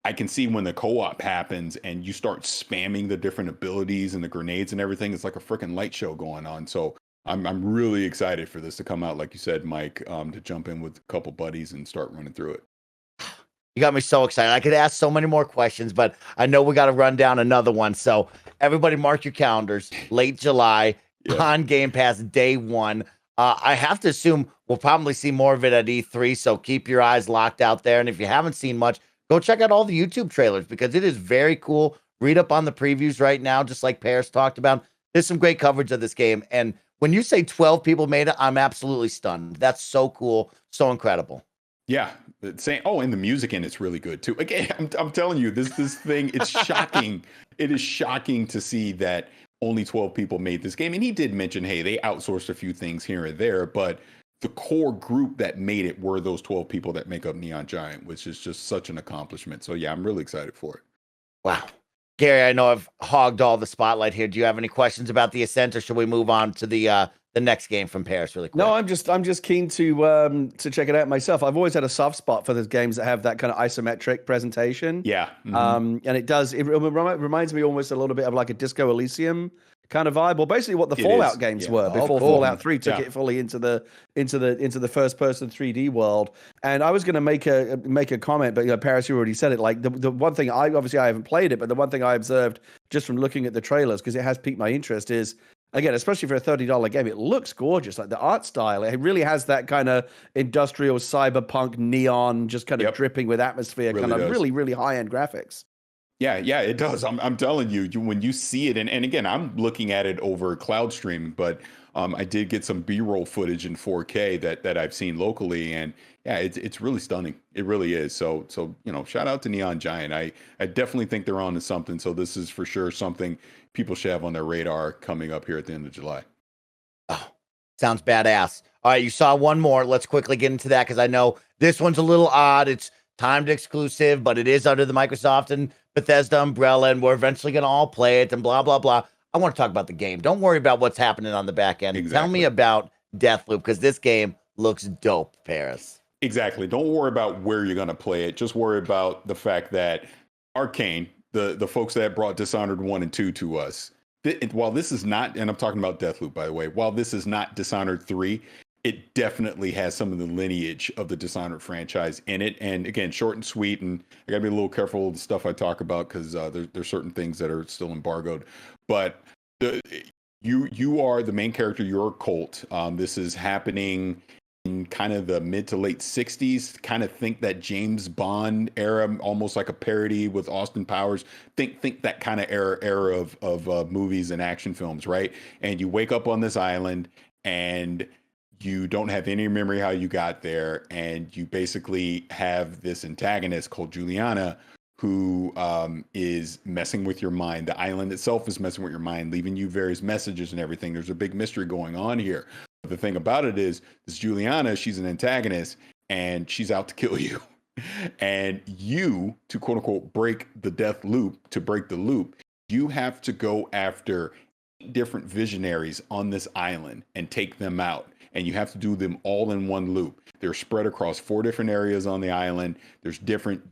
I can see when the co-op happens and you start spamming the different abilities and the grenades and everything. It's like a freaking light show going on. So I'm really excited for this to come out, like you said, Mike, to jump in with a couple buddies and start running through it. You got me so excited. I could ask so many more questions, but I know we got to run down another one. So everybody mark your calendars. Late July on Game Pass, day one. I have to assume we'll probably see more of it at E3, so keep your eyes locked out there. And if you haven't seen much, go check out all the YouTube trailers, because it is very cool. Read up on the previews right now, just like Parris talked about. There's some great coverage of this game. And when you say 12 people made it, I'm absolutely stunned. That's so cool, so incredible. Yeah. And the music in it's really good too. Again, I'm telling you, this thing, it's shocking. It is shocking to see that only 12 people made this game. And he did mention, hey, they outsourced a few things here and there, but the core group that made it were those 12 people that make up Neon Giant, which is just such an accomplishment. So yeah, I'm really excited for it. Wow. Gary, I know I've hogged all the spotlight here. Do you have any questions about the Ascent, or should we move on to the next game from Parris really quick? No, I'm just keen to check it out myself. I've always had a soft spot for those games that have that kind of isometric presentation. Yeah. And it reminds me almost a little bit of like a Disco Elysium kind of vibe, or basically what the Fallout games were before Fallout 3 took it fully into the first person 3D world. And I was going to make a comment, but Parris, you already said it. Like the one thing I haven't played it, but the one thing I observed just from looking at the trailers, because it has piqued my interest, is, again, especially for a $30 game, it looks gorgeous. Like the art style, it really has that kind of industrial cyberpunk neon, just kind of dripping with atmosphere, really kind of really, really high-end graphics. Yeah, it does. I'm telling you, when you see it, and again, I'm looking at it over cloud streaming, but I did get some B-roll footage in 4K that I've seen locally, and yeah, it's really stunning. It really is. So shout out to Neon Giant. I definitely think they're on to something. So this is for sure something people should have on their radar coming up here at the end of July. Oh, sounds badass. All right, you saw one more. Let's quickly get into that, because I know this one's a little odd. It's timed exclusive, but it is under the Microsoft and Bethesda umbrella, and we're eventually going to all play it and blah, blah, blah. I want to talk about the game. Don't worry about what's happening on the back end. Exactly. Tell me about Deathloop, because this game looks dope, Parris. Exactly. Don't worry about where you're going to play it. Just worry about the fact that Arcane, the folks that brought Dishonored 1 and 2 to us, while this is not, and I'm talking about Deathloop, by the way, while this is not Dishonored 3, it definitely has some of the lineage of the Dishonored franchise in it. And again, short and sweet. And I got to be a little careful of the stuff I talk about because there's certain things that are still embargoed. But you are the main character. You're a Colt. This is happening in kind of the mid to late 60s. Kind of think that James Bond era, almost like a parody with Austin Powers. Think that kind of era of movies and action films, right? And you wake up on this island and you don't have any memory how you got there, and you basically have this antagonist called Juliana who is messing with your mind. The island itself is messing with your mind, leaving you various messages and everything. There's a big mystery going on here. But the thing about it is, this Juliana, she's an antagonist, and she's out to kill you. And you, to quote unquote break the death loop, to break the loop, you have to go after different visionaries on this island and take them out. And you have to do them all in one loop. They're spread across 4 different areas on the island. There's different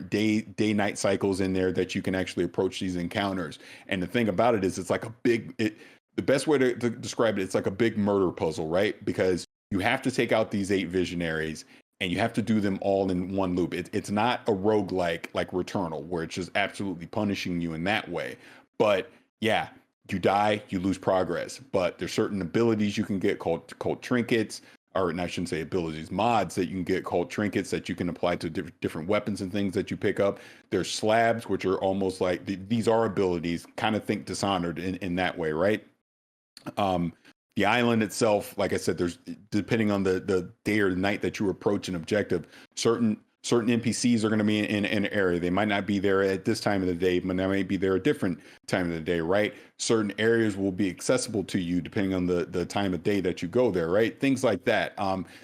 day-night cycles in there that you can actually approach these encounters. And the thing about it is, it's like a big, the best way to describe it, it's like a big murder puzzle, right? Because you have to take out these 8 visionaries and you have to do them all in one loop. It's not a roguelike like Returnal, where it's just absolutely punishing you in that way. But yeah, you die, you lose progress. But there's certain abilities you can get called trinkets, or I shouldn't say abilities, mods that you can get called trinkets that you can apply to different weapons and things that you pick up. There's slabs, which are almost like, these are abilities, kind of think Dishonored in that way, right? The island itself, like I said, there's, depending on the day or the night that you approach an objective, certain NPCs are going to be in an area. They might not be there at this time of the day, but they might be there a different time of the day, right? Certain areas will be accessible to you depending on the time of day that you go there, right? Things like that.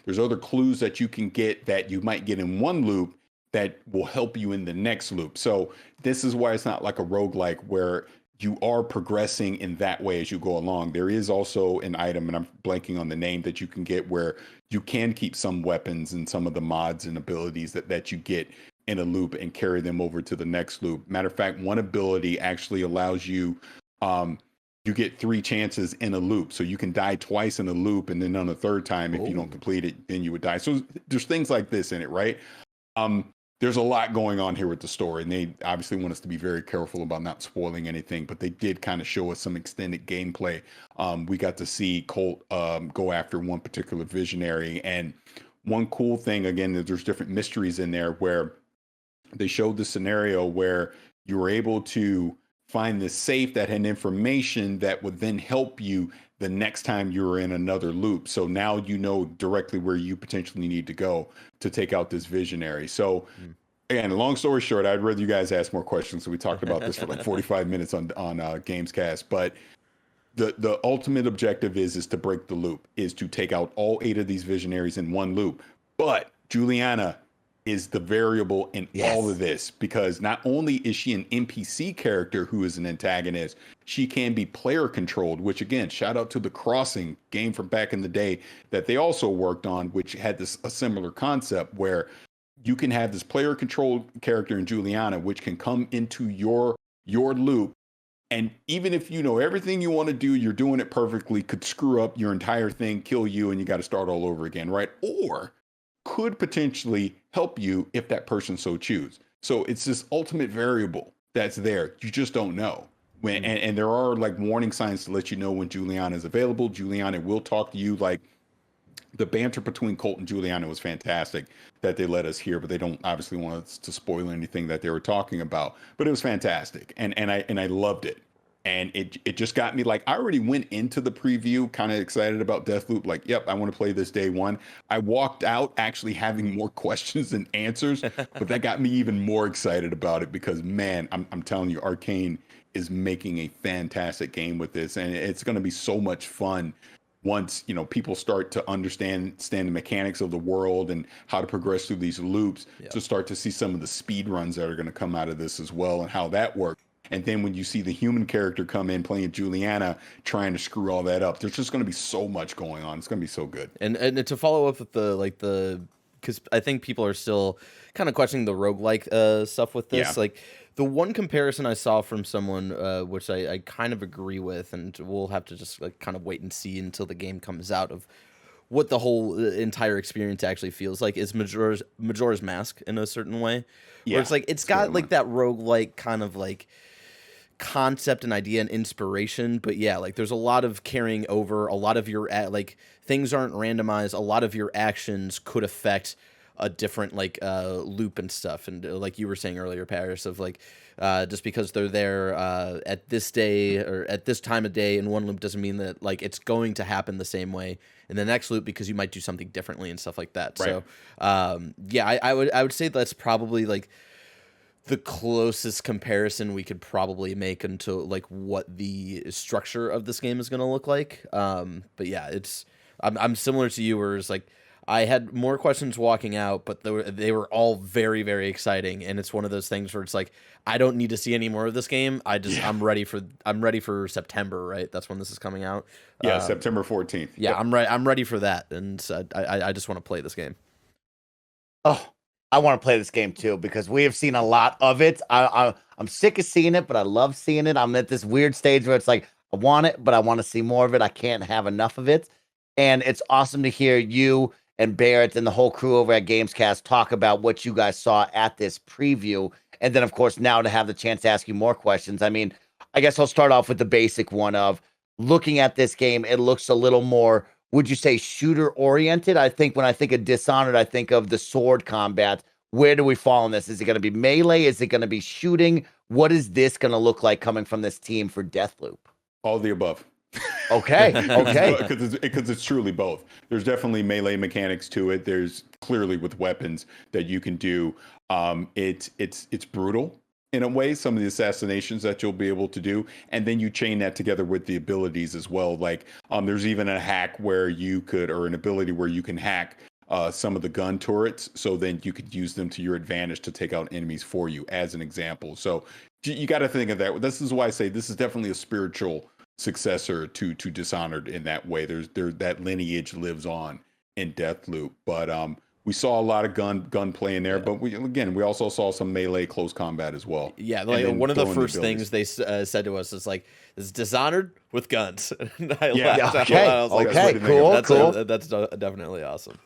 There's other clues that you can get that you might get in one loop that will help you in the next loop. So this is why it's not like a roguelike where you are progressing in that way as you go along. There is also an item, and I'm blanking on the name, that you can get where you can keep some weapons and some of the mods and abilities that you get in a loop and carry them over to the next loop. Matter of fact, one ability actually allows you, you get 3 chances in a loop. So you can die twice in a loop, and then on the third time, if you don't complete it, then you would die. So there's things like this in it, right? There's a lot going on here with the story, and they obviously want us to be very careful about not spoiling anything, but they did kind of show us some extended gameplay. We got to see Colt go after one particular visionary, and one cool thing, again, that there's different mysteries in there where they showed the scenario where you were able to find this safe that had information that would then help you the next time you were in another loop. So now you know directly where you potentially need to go to take out this visionary. So again, long story short, I'd rather you guys ask more questions. So we talked about this for like 45 minutes on Gamescast, but the ultimate objective is to break the loop, is to take out all 8 of these visionaries in one loop. But Juliana is the variable in all of this, because not only is she an NPC character who is an antagonist, she can be player controlled, which again, shout out to The Crossing game from back in the day that they also worked on, which had a similar concept where you can have this player controlled character in Juliana, which can come into your loop. And even if you know everything you want to do, you're doing it perfectly, could screw up your entire thing, kill you, and you got to start all over again, right? Or could potentially help you if that person so choose. So it's this ultimate variable that's there. You just don't know when, and there are like warning signs to let you know when Juliana is available. Juliana will talk to you. Like the banter between Colt and Juliana was fantastic that they let us hear, but they don't obviously want us to spoil anything that they were talking about. But it was fantastic, and I loved it. And it just got me, like, I already went into the preview kind of excited about Deathloop. Like, yep, I want to play this day one. I walked out actually having more questions than answers, but that got me even more excited about it because, man, I'm telling you, Arcane is making a fantastic game with this. And it's going to be so much fun once, you know, people start to understand the mechanics of the world and how to progress through these loops, to start to see some of the speed runs that are going to come out of this as well and how that works. And then when you see the human character come in playing Juliana, trying to screw all that up, there's just going to be so much going on. It's going to be so good. And to follow up with the because I think people are still kind of questioning the roguelike stuff with this. Yeah. Like the one comparison I saw from someone, which I kind of agree with, and we'll have to just like kind of wait and see until the game comes out of what the whole entire experience actually feels like, is Majora's Mask in a certain way. Yeah, where it's like it's got like that roguelike kind of like concept and idea and inspiration, but yeah, like there's a lot of carrying over. A lot of your like things aren't randomized. A lot of your actions could affect a different like loop and stuff. And like you were saying earlier, Parris, of like just because they're there at this day or at this time of day in one loop doesn't mean that like it's going to happen the same way in the next loop, because you might do something differently and stuff like that. Right. So yeah, I would say that's probably like the closest comparison we could probably make into like what the structure of this game is going to look like. But yeah, I'm similar to you, where it's like I had more questions walking out, but they were all very, very exciting. And it's one of those things where it's like, I don't need to see any more of this game. I'm ready for September, right? That's when this is coming out. Yeah, September 14th. Yeah, yep. I'm ready for that. And I just want to play this game. Oh, I want to play this game too, because we have seen a lot of it. I'm sick of seeing it, but I love seeing it. I'm at this weird stage where it's like, I want it, but I want to see more of it. I can't have enough of it. And it's awesome to hear you and Barrett and the whole crew over at Gamescast talk about what you guys saw at this preview. And then, of course, now to have the chance to ask you more questions. I mean, I guess I'll start off with the basic one of looking at this game. It looks a little more, would you say, shooter oriented? I think when I think of Dishonored, I think of the sword combat. Where do we fall in this? Is it going to be melee? Is it going to be shooting? What is this going to look like coming from this team for Deathloop? All the above. Okay. Because it's truly both. There's definitely melee mechanics to it. There's clearly with weapons that you can do. It's brutal in a way, some of the assassinations that you'll be able to do, and then you chain that together with the abilities as well. Like there's even a hack where you could, or an ability where you can hack some of the gun turrets, so then you could use them to your advantage to take out enemies for you, as an example. So you got to think of that. This is why I say this is definitely a spiritual successor to Dishonored in that way. That lineage lives on in Deathloop, but we saw a lot of gunplay in there, but we also saw some melee close combat as well. Yeah, like one of the first things they said to us is like, "It's Dishonored with guns." And I laughed out loud. I was like, okay, cool. That's definitely awesome.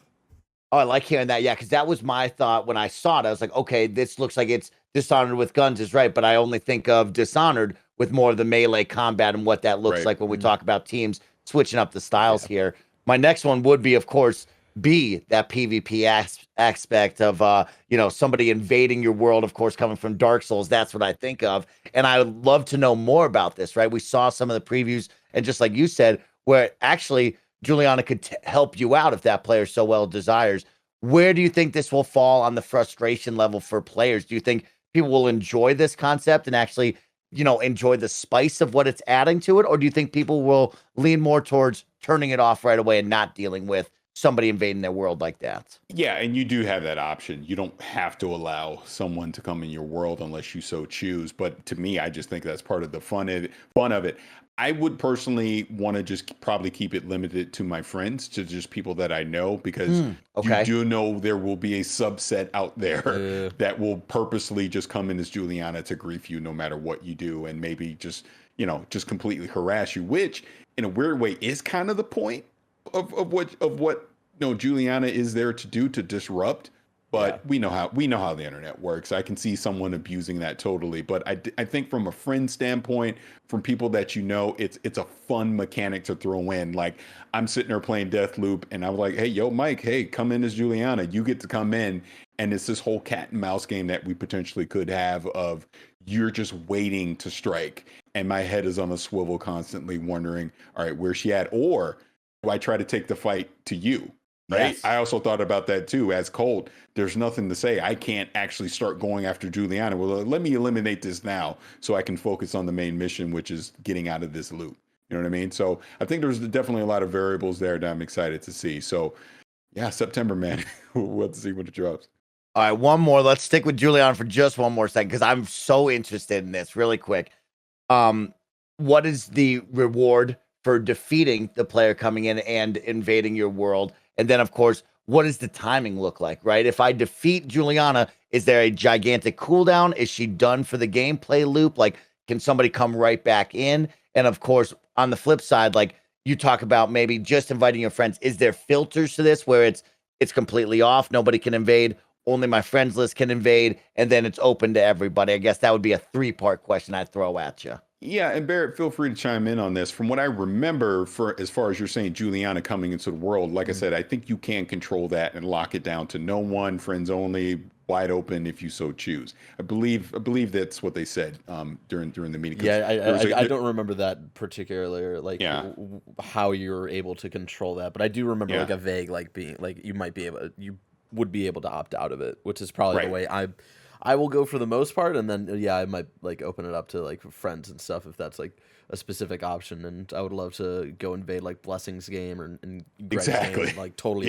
Oh, I like hearing that. Yeah, because that was my thought when I saw it. I was like, okay, this looks like it's Dishonored with guns is right, but I only think of Dishonored with more of the melee combat and what that looks like when we talk about teams switching up the styles here. My next one would be, of course, that PvP aspect of somebody invading your world, of course, coming from Dark Souls. That's what I think of. And I would love to know more about this, right? We saw some of the previews, and just like you said, where actually Juliana could help you out if that player so well desires. Where do you think this will fall on the frustration level for players? Do you think people will enjoy this concept and actually, enjoy the spice of what it's adding to it? Or do you think people will lean more towards turning it off right away and not dealing with somebody invading their world like that? Yeah, and you do have that option. You don't have to allow someone to come in your world unless you so choose. But to me, I just think that's part of the fun of it. I would personally want to just probably keep it limited to my friends, to just people that I know, because you do know there will be a subset out there that will purposely just come in as Juliana to grief you no matter what you do, and maybe just completely harass you, which in a weird way is kind of the point of what Juliana is there to do, to disrupt. But we know how the internet works. I can see someone abusing that totally. But I think from a friend standpoint, from people that it's a fun mechanic to throw in. Like, I'm sitting there playing Deathloop, and I'm like, hey, yo, Mike, hey, come in as Juliana. You get to come in, and it's this whole cat and mouse game that we potentially could have of you're just waiting to strike. And my head is on a swivel constantly wondering, all right, where's she at? Or do I try to take the fight to you? Right. Yes. I also thought about that too. As Colt, there's nothing to say. I can't actually start going after Juliana. Well, let me eliminate this now so I can focus on the main mission, which is getting out of this loop. You know what I mean? So I think there's definitely a lot of variables there that I'm excited to see. So yeah, September, man. We'll have to see when it drops. All right, one more. Let's stick with Juliana for just one more second because I'm so interested in this. Really quick, what is the reward for defeating the player coming in and invading your world? And then, of course, what does the timing look like? Right? If I defeat Juliana, is there a gigantic cooldown? Is she done for the gameplay loop? Like, can somebody come right back in? And of course, on the flip side, like you talk about maybe just inviting your friends. Is there filters to this where it's completely off? Nobody can invade. Only my friends list can invade, and then it's open to everybody. I guess that would be a 3-part question I'd throw at you. Yeah, and Barrett, feel free to chime in on this. From what I remember, for as far as you're saying, Juliana coming into the world, like I said, I think you can control that and lock it down to no one, friends only, wide open if you so choose. I believe that's what they said during the meeting. Yeah, I don't remember that particularly, like how you were able to control that, but I do remember like a vague like being like you would be able to opt out of it, which is probably the way I will go for the most part, and then I might like open it up to like friends and stuff if that's like a specific option. And I would love to go invade like Blessings game and Greg's game, like totally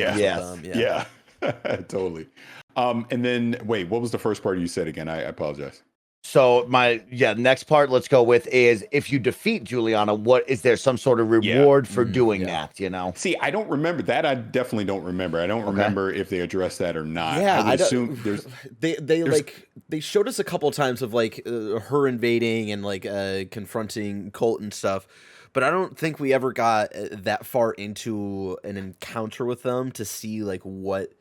totally. And then wait, what was the first part you said again? I apologize. So next part let's go with is if you defeat Juliana, what is there some sort of reward for doing that, you know? See, I don't remember that. I definitely don't rember. I don't remember if they addressed that or not. Yeah, I would assume there's they showed us a couple of times of like her invading and like confronting Colt and stuff, but I don't think we ever got that far into an encounter with them to see like what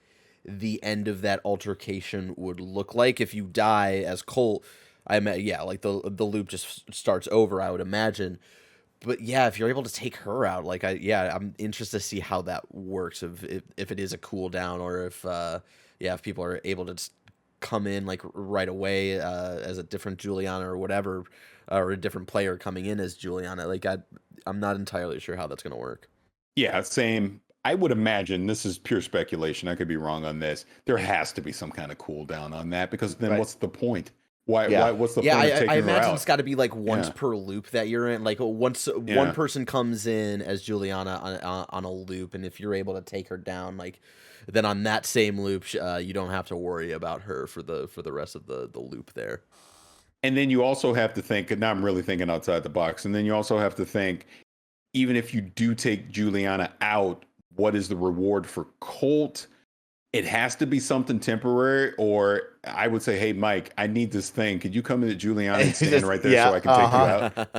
the end of that altercation would look like. If you die as Colt, like the loop just starts over, I would imagine. But if you're able to take her out, like I'm interested to see how that works. If it is a cooldown, or if people are able to just come in like right away as a different Juliana or whatever, or a different player coming in as Juliana. Like I'm not entirely sure how that's gonna work. Yeah, same. I would imagine, this is pure speculation, I could be wrong on this, there has to be some kind of cooldown on that, because then what's the point? What's the point of taking I her imagine out? it's got to be like once per loop that you're in. Like once one person comes in as Juliana on a loop, and if you're able to take her down, like then on that same loop, you don't have to worry about her for the rest of the loop there. And then you also have to think, and now I'm really thinking outside the box, and then you also have to think, even if you do take Juliana out, what is the reward for Colt? It has to be something temporary, or I would say, hey, Mike, I need this thing. Could you come into Juliana and stand right there so I can take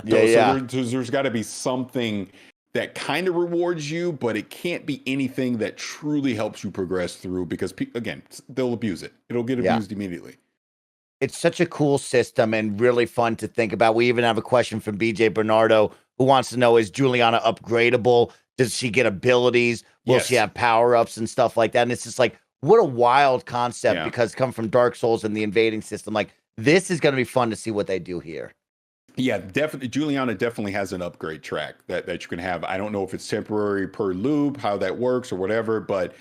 you out? So there's got to be something that kind of rewards you, but it can't be anything that truly helps you progress through, because, again, they'll abuse it. It'll get abused immediately. It's such a cool system and really fun to think about. We even have a question from BJ Bernardo who wants to know, is Juliana upgradable? Does she get abilities? Will she have power-ups and stuff like that? And it's just like, what a wild concept, because come from Dark Souls and the invading system. Like, this is going to be fun to see what they do here. Yeah, definitely. Juliana definitely has an upgrade track that you can have. I don't know if it's temporary per loop, how that works or whatever, but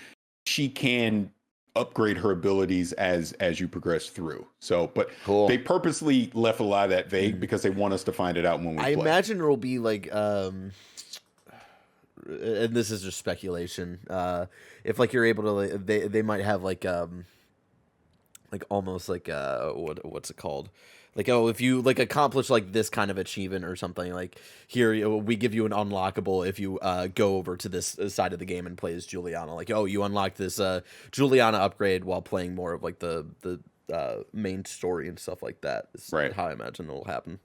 she can upgrade her abilities as you progress through. So, but they purposely left a lot of that vague because they want us to find it out when we play. I imagine it'll be like and this is just speculation. If like you're able to, like, they might have like almost like what's it called? Like, oh, if you like accomplish like this kind of achievement or something, like here we give you an unlockable if you go over to this side of the game and play as Juliana. Like, oh, you unlock this Juliana upgrade while playing more of like the main story and stuff like that. Is how I imagine it'll happen.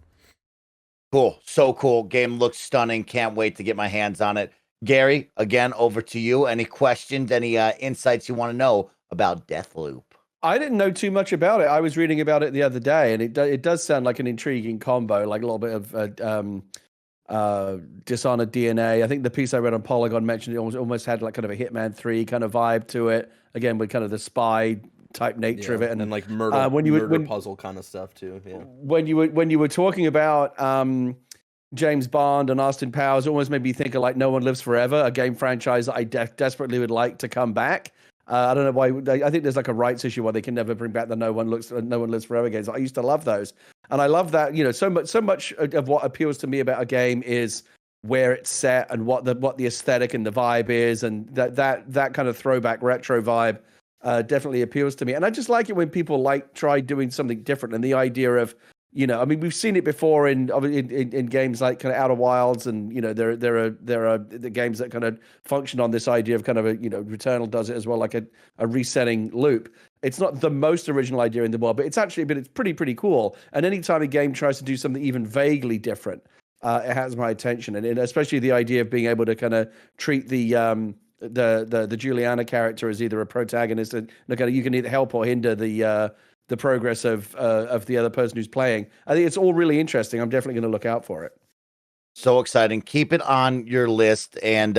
Cool, so cool. Game looks stunning. Can't wait to get my hands on it. Gary, again, over to you. Any questions, any insights you want to know about Deathloop? I didn't know too much about it. I was reading about it the other day, and it does sound like an intriguing combo, like a little bit of Dishonored DNA. I think the piece I read on Polygon mentioned it almost had like kind of a Hitman 3 kind of vibe to it. Again, with kind of the spy type nature of it, and like murder puzzle kind of stuff too. Yeah. When you were talking about James Bond and Austin Powers, it almost made me think of like No One Lives Forever, a game franchise that I desperately would like to come back. I don't know why. I think there's like a rights issue where they can never bring back the No One Lives Forever games. I used to love those, and I love that. You know, so much of what appeals to me about a game is where it's set and what the aesthetic and the vibe is, and that kind of throwback retro vibe definitely appeals to me. And I just like it when people try doing something different. And the idea of, I mean, we've seen it before in games like kind of Outer Wilds, and there are the games that kind of function on this idea of kind of Returnal does it as well, like a resetting loop. It's not the most original idea in the world, but it's pretty cool. And anytime a game tries to do something even vaguely different, it has my attention, and especially the idea of being able to kind of treat the Juliana character as either a protagonist, and you can either help or hinder the progress of the other person who's playing. I think it's all really interesting. I'm definitely going to look out for it. So exciting. Keep it on your list, and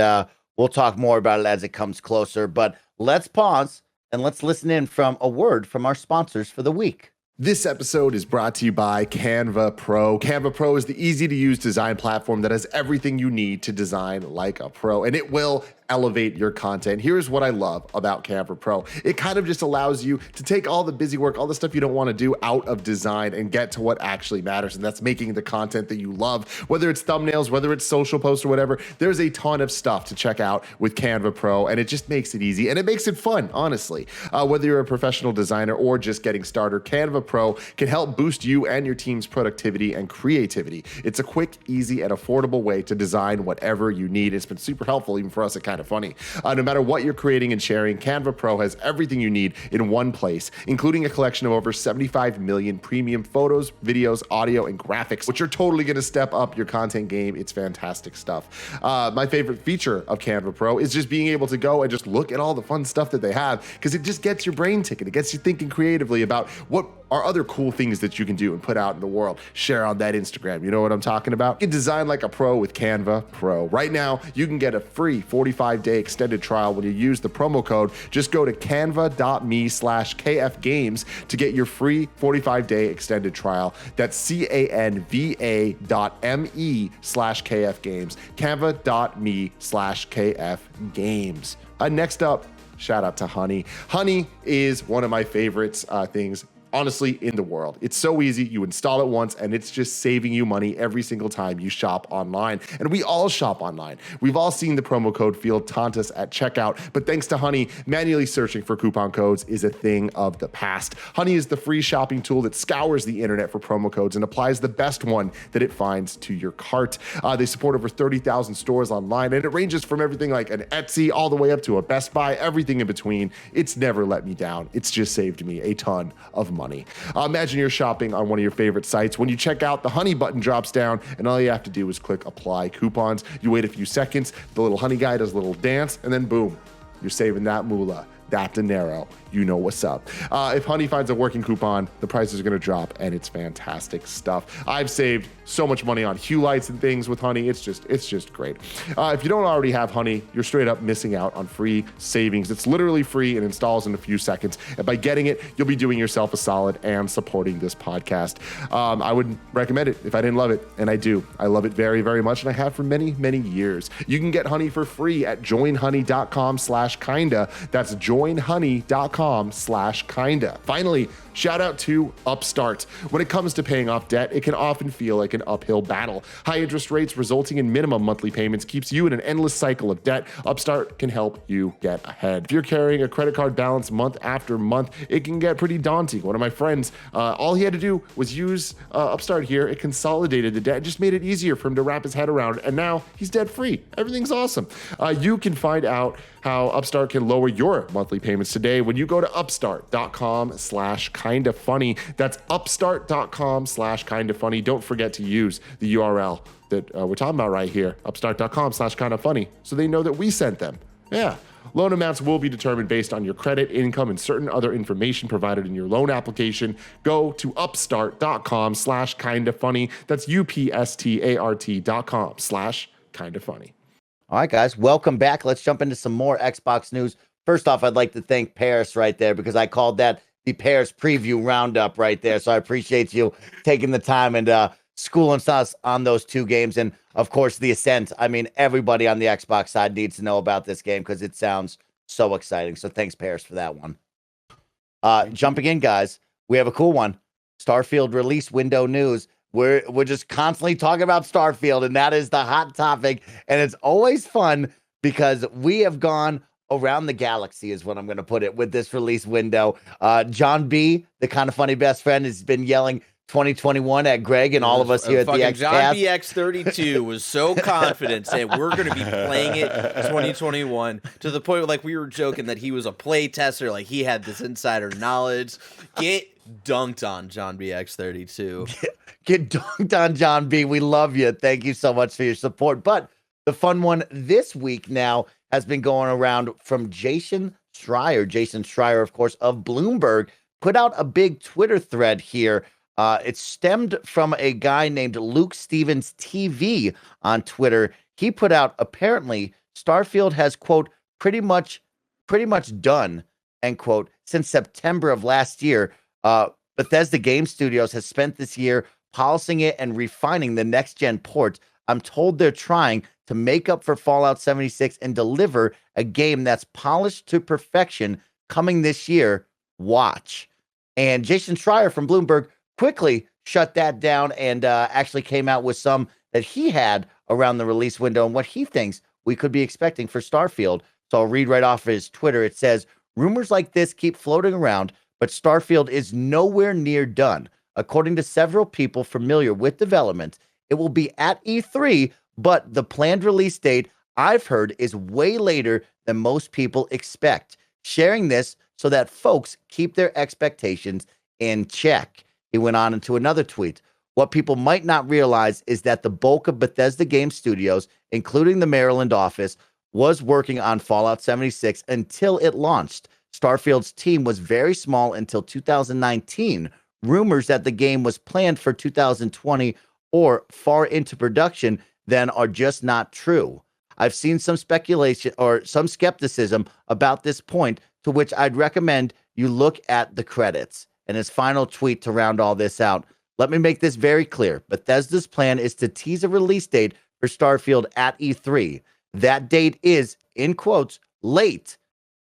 we'll talk more about it as it comes closer. But let's pause and let's listen in from a word from our sponsors for the week. This episode is brought to you by Canva Pro. Canva Pro is the easy-to-use design platform that has everything you need to design like a pro, and it will elevate your content. Here's what I love about Canva Pro. It kind of just allows you to take all the busy work, all the stuff you don't want to do out of design and get to what actually matters, and that's making the content that you love. Whether it's thumbnails, whether it's social posts or whatever, there's a ton of stuff to check out with Canva Pro, and it just makes it easy, and it makes it fun, honestly. Whether you're a professional designer or just getting started, Canva Pro can help boost you and your team's productivity and creativity. It's a quick, easy, and affordable way to design whatever you need. It's been super helpful even for us at Kind of Funny. No matter what you're creating and sharing, Canva Pro has everything you need in one place, including a collection of over 75 million premium photos, videos, audio, and graphics, which are totally going to step up your content game. It's fantastic stuff. My favorite feature of Canva Pro is just being able to go and just look at all the fun stuff that they have, because it just gets your brain ticking. It gets you thinking creatively about what are other cool things that you can do and put out in the world. Share on that Instagram. You know what I'm talking about? You can design like a pro with Canva Pro. Right now, you can get a free 45-day extended trial when you use the promo code. Just go to canva.me/KFgames to get your free 45-day extended trial. That's canva.me/KFgames. Canva.me/KFgames. Next up, shout out to Honey. Honey is one of my favorite things, honestly, in the world. It's so easy. You install it once and it's just saving you money every single time you shop online. And we all shop online. We've all seen the promo code field taunt us at checkout, but thanks to Honey, manually searching for coupon codes is a thing of the past. Honey is the free shopping tool that scours the internet for promo codes and applies the best one that it finds to your cart. They support over 30,000 stores online, and it ranges from everything like an Etsy all the way up to a Best Buy, everything in between. It's never let me down. It's just saved me a ton of money. Imagine you're shopping on one of your favorite sites. When you check out, the Honey button drops down, and all you have to do is click apply coupons. You wait a few seconds, the little Honey guy does a little dance, and then boom, you're saving that moolah, that dinero. You know what's up. If Honey finds a working coupon, the price is going to drop, and it's fantastic stuff. I've saved so much money on hue lights and things with Honey. It's just great. If you don't already have Honey, you're straight up missing out on free savings. It's literally free and installs in a few seconds. And by getting it, you'll be doing yourself a solid and supporting this podcast. I would recommend it if I didn't love it, and I do. I love it very, very much, and I have for many, many years. You can get Honey for free at joinhoney.com/kinda. That's joinhoney.com/kinda. Finally, shout out to Upstart. When it comes to paying off debt, it can often feel like an uphill battle. High interest rates resulting in minimum monthly payments keeps you in an endless cycle of debt. Upstart can help you get ahead. If you're carrying a credit card balance month after month, it can get pretty daunting. One of my friends, all he had to do was use Upstart here. It consolidated the debt, just made it easier for him to wrap his head around, and now he's debt free. Everything's awesome. You can find out how Upstart can lower your monthly payments today when you go to upstart.com/kindafunny. That's upstart.com/kindafunny. Don't forget to use the URL that we're talking about right here, upstart.com/kindafunny, so they know that we sent them. Yeah. Loan amounts will be determined based on your credit, income, and certain other information provided in your loan application. Go to upstart.com/kindafunny. That's upstart.com/kindafunny. All right, guys, welcome back. Let's jump into some more Xbox news. First off, I'd like to thank Parris right there, because I called that the Parris preview roundup right there. So I appreciate you taking the time and schooling us on those two games. And of course, the Ascent. I mean, everybody on the Xbox side needs to know about this game because it sounds so exciting. So thanks, Parris, for that one. Jumping in, guys, we have a cool one. Starfield release window news. We're just constantly talking about Starfield, and that is the hot topic. And it's always fun because we have gone around the galaxy is what I'm going to put it with this release window. John B, the kind of funny best friend, has been yelling 2021 at Greg and all of us here at the Xcast. John BX32 was so confident saying we're going to be playing it 2021 to the point where, like, we were joking that he was a play tester, like he had this insider knowledge. Get dunked on, John BX32. Get dunked on, John B. We love you. Thank you so much for your support. But the fun one this week now has been going around from Jason Schreier. Jason Schreier, of course, of Bloomberg, put out a big Twitter thread here. It stemmed from a guy named Luke Stevens TV on Twitter. He put out, apparently, Starfield has, quote, pretty much done, end quote, since September of last year. Bethesda Game Studios has spent this year polishing it and refining the next-gen port. I'm told they're trying to make up for Fallout 76 and deliver a game that's polished to perfection coming this year. Watch. And Jason Schreier from Bloomberg quickly shut that down and actually came out with some that he had around the release window and what he thinks we could be expecting for Starfield. So I'll read right off of his Twitter. It says, rumors like this keep floating around, but Starfield is nowhere near done. According to several people familiar with development, it will be at E3, but the planned release date I've heard is way later than most people expect. Sharing this so that folks keep their expectations in check. He went on into another tweet. What people might not realize is that the bulk of Bethesda Game Studios, including the Maryland office, was working on Fallout 76 until it launched. Starfield's team was very small until 2019. Rumors that the game was planned for 2020 or far into production then are just not true. I've seen some speculation or some skepticism about this point, to which I'd recommend you look at the credits. And his final tweet to round all this out. Let me make this very clear. Bethesda's plan is to tease a release date for Starfield at E3. That date is, in quotes, late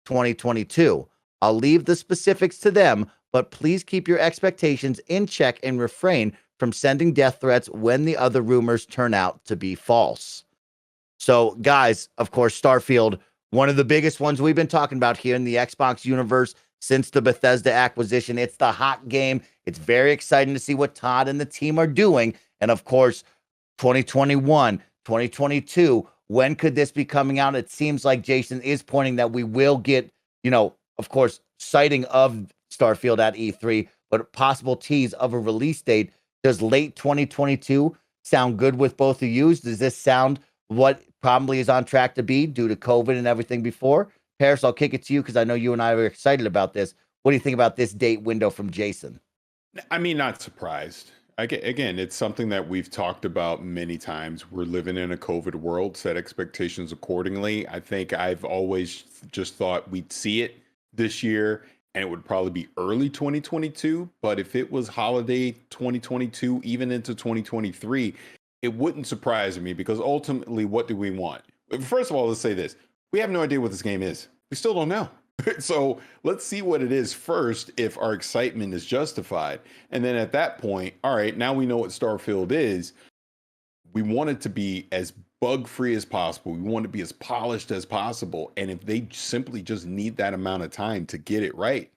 2022. I'll leave the specifics to them, but please keep your expectations in check and refrain from sending death threats when the other rumors turn out to be false. So, guys, of course, Starfield, one of the biggest ones we've been talking about here in the Xbox universe since the Bethesda acquisition. It's the hot game. It's very exciting to see what Todd and the team are doing. And of course, 2021, 2022, when could this be coming out? It seems like Jason is pointing that we will get, of course, sighting of Starfield at E3, but a possible tease of a release date. Does late 2022 sound good with both of you? Does this sound what probably is on track to be due to COVID and everything before? Parris, I'll kick it to you because I know you and I were excited about this. What do you think about this date window from Jason? I mean, not surprised. Again, it's something that we've talked about many times. We're living in a COVID world, set expectations accordingly. I think I've always just thought we'd see it this year and it would probably be early 2022. But if it was holiday 2022, even into 2023, it wouldn't surprise me because ultimately, what do we want? First of all, let's say this. We have no idea what this game is. We still don't know. So let's see what it is first if our excitement is justified. And then at that point, all right, now we know what Starfield is. We want it to be as bug-free as possible. We want it to be as polished as possible. And if they simply just need that amount of time to get it right,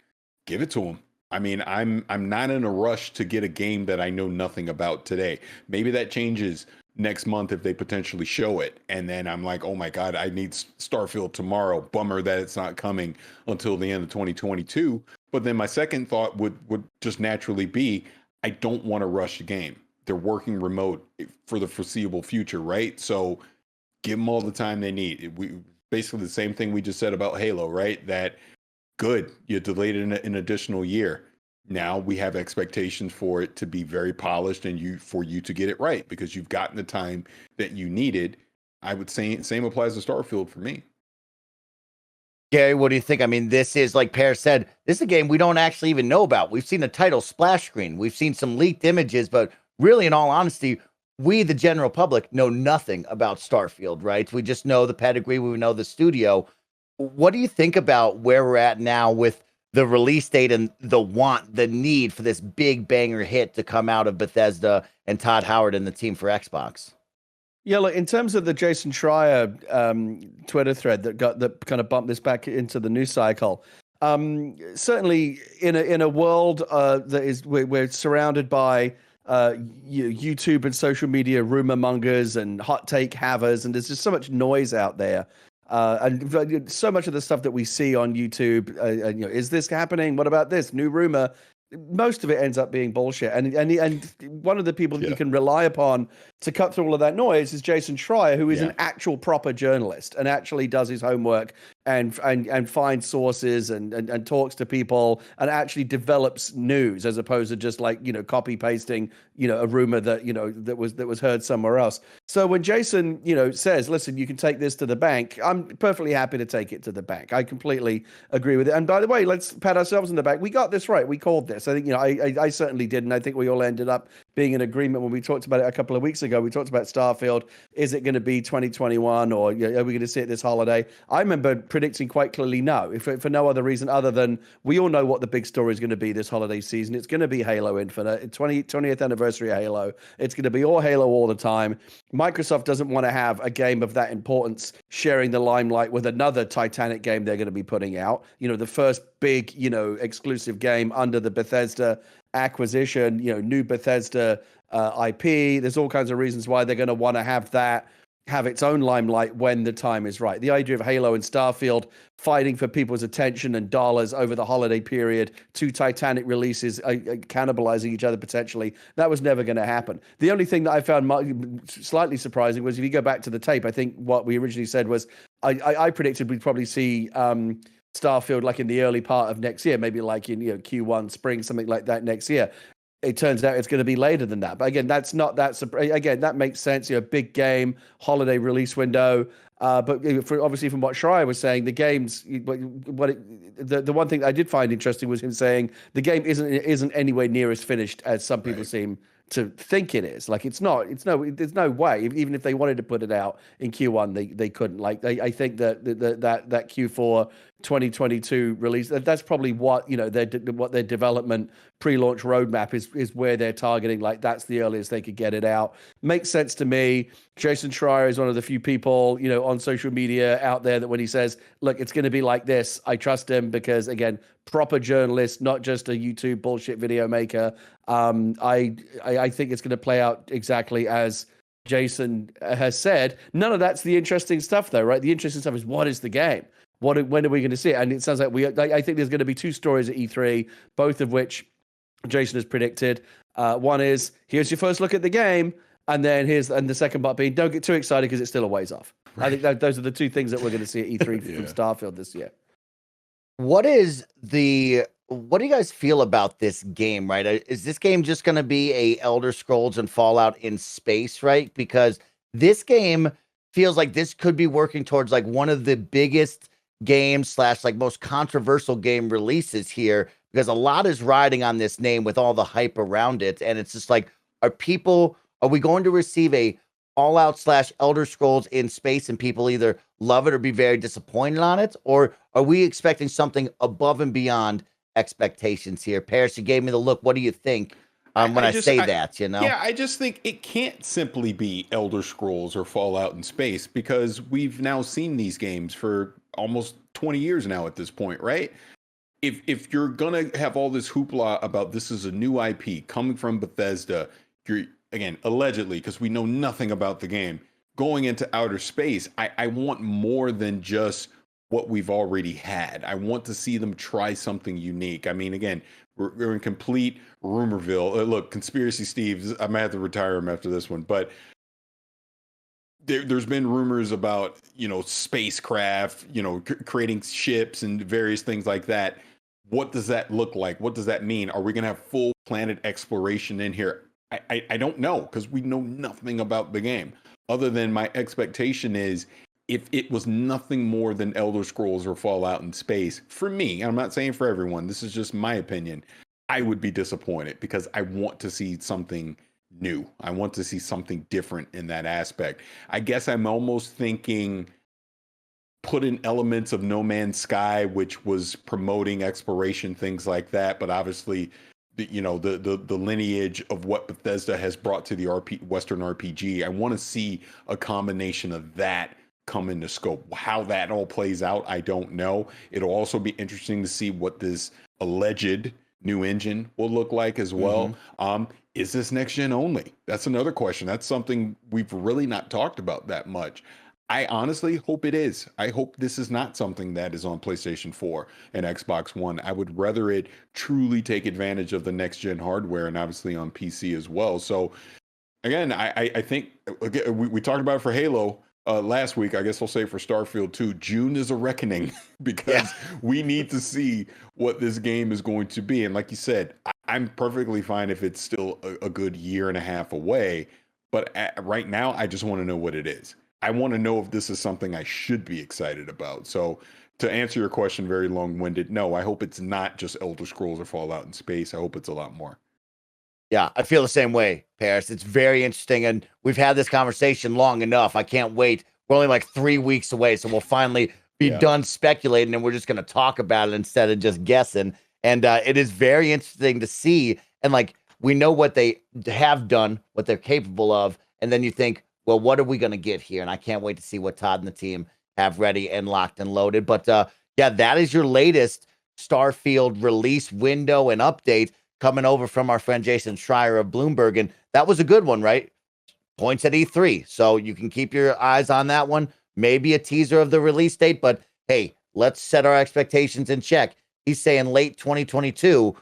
give it to them. I mean, I'm not in a rush to get a game that I know nothing about today. Maybe that changes next month if they potentially show it. And then I'm like, oh my God, I need Starfield tomorrow. Bummer that it's not coming until the end of 2022. But then my second thought would just naturally be, I don't want to rush the game. They're working remote for the foreseeable future, right? So give them all the time they need. We basically the same thing we just said about Halo, right? That good, you delayed it an additional year. Now we have expectations for it to be very polished and for you to get it right because you've gotten the time that you needed. I would say same applies to Starfield for me. Gary, what do you think? I mean, this is, like Parris said, this is a game we don't actually even know about. We've seen a title splash screen. We've seen some leaked images, but really, in all honesty, we, the general public, know nothing about Starfield, right? We just know the pedigree. We know the studio. What do you think about where we're at now with the release date and the need for this big banger hit to come out of Bethesda and Todd Howard and the team for Xbox? Yeah, look, in terms of the Jason Schreier Twitter thread that kind of bumped this back into the news cycle, certainly in a world that is we're surrounded by YouTube and social media rumor mongers and hot take havers, and there's just so much noise out there. And so much of the stuff that we see on YouTube, is this happening? What about this new rumor? Most of it ends up being bullshit. And one of the people that you can rely upon to cut through all of that noise is Jason Schreier, who is an actual proper journalist and actually does his homework and finds sources and talks to people and actually develops news as opposed to just copy pasting a rumor that was heard somewhere else. So when Jason says, listen, you can take this to the bank, I'm perfectly happy to take it to the bank. I completely agree with it. And by the way, let's pat ourselves on the back. We got this right. We called this. I think I certainly did, and I think we all ended up being in agreement when we talked about it a couple of weeks ago. We talked about Starfield. Is it going to be 2021 or are we going to see it this holiday? I remember predicting quite clearly no, if for no other reason other than we all know what the big story is going to be this holiday season. It's going to be Halo Infinite, 20th anniversary of Halo. It's going to be all Halo all the time. Microsoft doesn't want to have a game of that importance sharing the limelight with another Titanic game they're going to be putting out. The first big, exclusive game under the Bethesda acquisition, new Bethesda IP. There's all kinds of reasons why they're going to want to have its own limelight when the time is right. The idea of Halo and Starfield fighting for people's attention and dollars over the holiday period, two Titanic releases cannibalizing each other potentially, that was never going to happen. The only thing that I found slightly surprising was if you go back to the tape, I think what we originally said was I predicted we'd probably see Starfield like in the early part of next year, maybe like in Q1 spring, something like that next year. It turns out it's going to be later than that. But again, that's not that. Again, that makes sense. Big game, holiday release window. But obviously, from what Schreier was saying, the games. The one thing I did find interesting was him saying the game isn't anywhere near as finished as some people seem to think it is. Like it's not. There's no way. Even if they wanted to put it out in Q1, they couldn't. Like I think that Q4 2022 release, that's probably what their development pre-launch roadmap is where they're targeting. Like that's the earliest they could get it out. Makes sense to me. Jason Schreier is one of the few people on social media out there that when he says, look, it's going to be like this, I trust him because again, proper journalist, not just a YouTube bullshit video maker. I think it's going to play out exactly as Jason has said. None of that's the interesting stuff though, right? The interesting stuff is what is the game? When are we going to see it? And it sounds like I think there's going to be two stories at E3, both of which Jason has predicted. One is here's your first look at the game, and then the second part being don't get too excited because it's still a ways off. Right. I think those are the two things that we're going to see at E3 from Starfield this year. What do you guys feel about this game, right? Is this game just going to be a Elder Scrolls and Fallout in space, right? Because this game feels like this could be working towards like one of the biggest games / like most controversial game releases here, because a lot is riding on this name with all the hype around it. And it's just like, are we going to receive a Fallout / Elder Scrolls in space and people either love it or be very disappointed on it? Or are we expecting something above and beyond expectations here? Parris, you gave me the look. What do you think when I say that? Yeah, I just think it can't simply be Elder Scrolls or Fallout in space because we've now seen these games for almost 20 years now at this point, right? If you're gonna have all this hoopla about this is a new IP coming from Bethesda, you're again allegedly, because we know nothing about the game, going into outer space. I want more than just what we've already had. I want to see them try something unique. I mean, again, we're in complete rumorville. Look, Conspiracy Steve, I might have to retire him after this one, but there's been rumors about, spacecraft, creating ships and various things like that. What does that look like? What does that mean? Are we going to have full planet exploration in here? I don't know, because we know nothing about the game other than my expectation is if it was nothing more than Elder Scrolls or Fallout in space, for me, I'm not saying for everyone, this is just my opinion, I would be disappointed because I want to see something new. I want to see something different in that aspect. I guess I'm almost thinking put in elements of No Man's Sky, which was promoting exploration, things like that, but obviously the lineage of what Bethesda has brought to the Western RPG. I want to see a combination of that come into scope. How that all plays out, I don't know. It'll also be interesting to see what this alleged new engine will look like as well. Is this next gen only? That's another question. That's something we've really not talked about that much. I honestly hope it is. I hope this is not something that is on PlayStation 4 and Xbox One. I would rather it truly take advantage of the next gen hardware and obviously on PC as well. So again, I think we talked about it for Halo last week. I guess I'll say for Starfield too. June is a reckoning because we need to see what this game is going to be. And like you said, I'm perfectly fine if it's still a good year and a half away. But right now, I just want to know what it is. I want to know if this is something I should be excited about. So to answer your question, very long-winded, no, I hope it's not just Elder Scrolls or Fallout in space. I hope it's a lot more. Yeah, I feel the same way, Parris. It's very interesting, and we've had this conversation long enough. I can't wait. We're only like 3 weeks away, so we'll finally be done speculating, and we're just going to talk about it instead of just guessing. And it is very interesting to see, and like we know what they have done, what they're capable of, and then you think, well, what are we going to get here? And I can't wait to see what Todd and the team have ready and locked and loaded. But yeah, that is your latest Starfield release window and update coming over from our friend Jason Schreier of Bloomberg. And that was a good one, right? Points at E3. So you can keep your eyes on that one. Maybe a teaser of the release date. But hey, let's set our expectations in check. He's saying late 2022,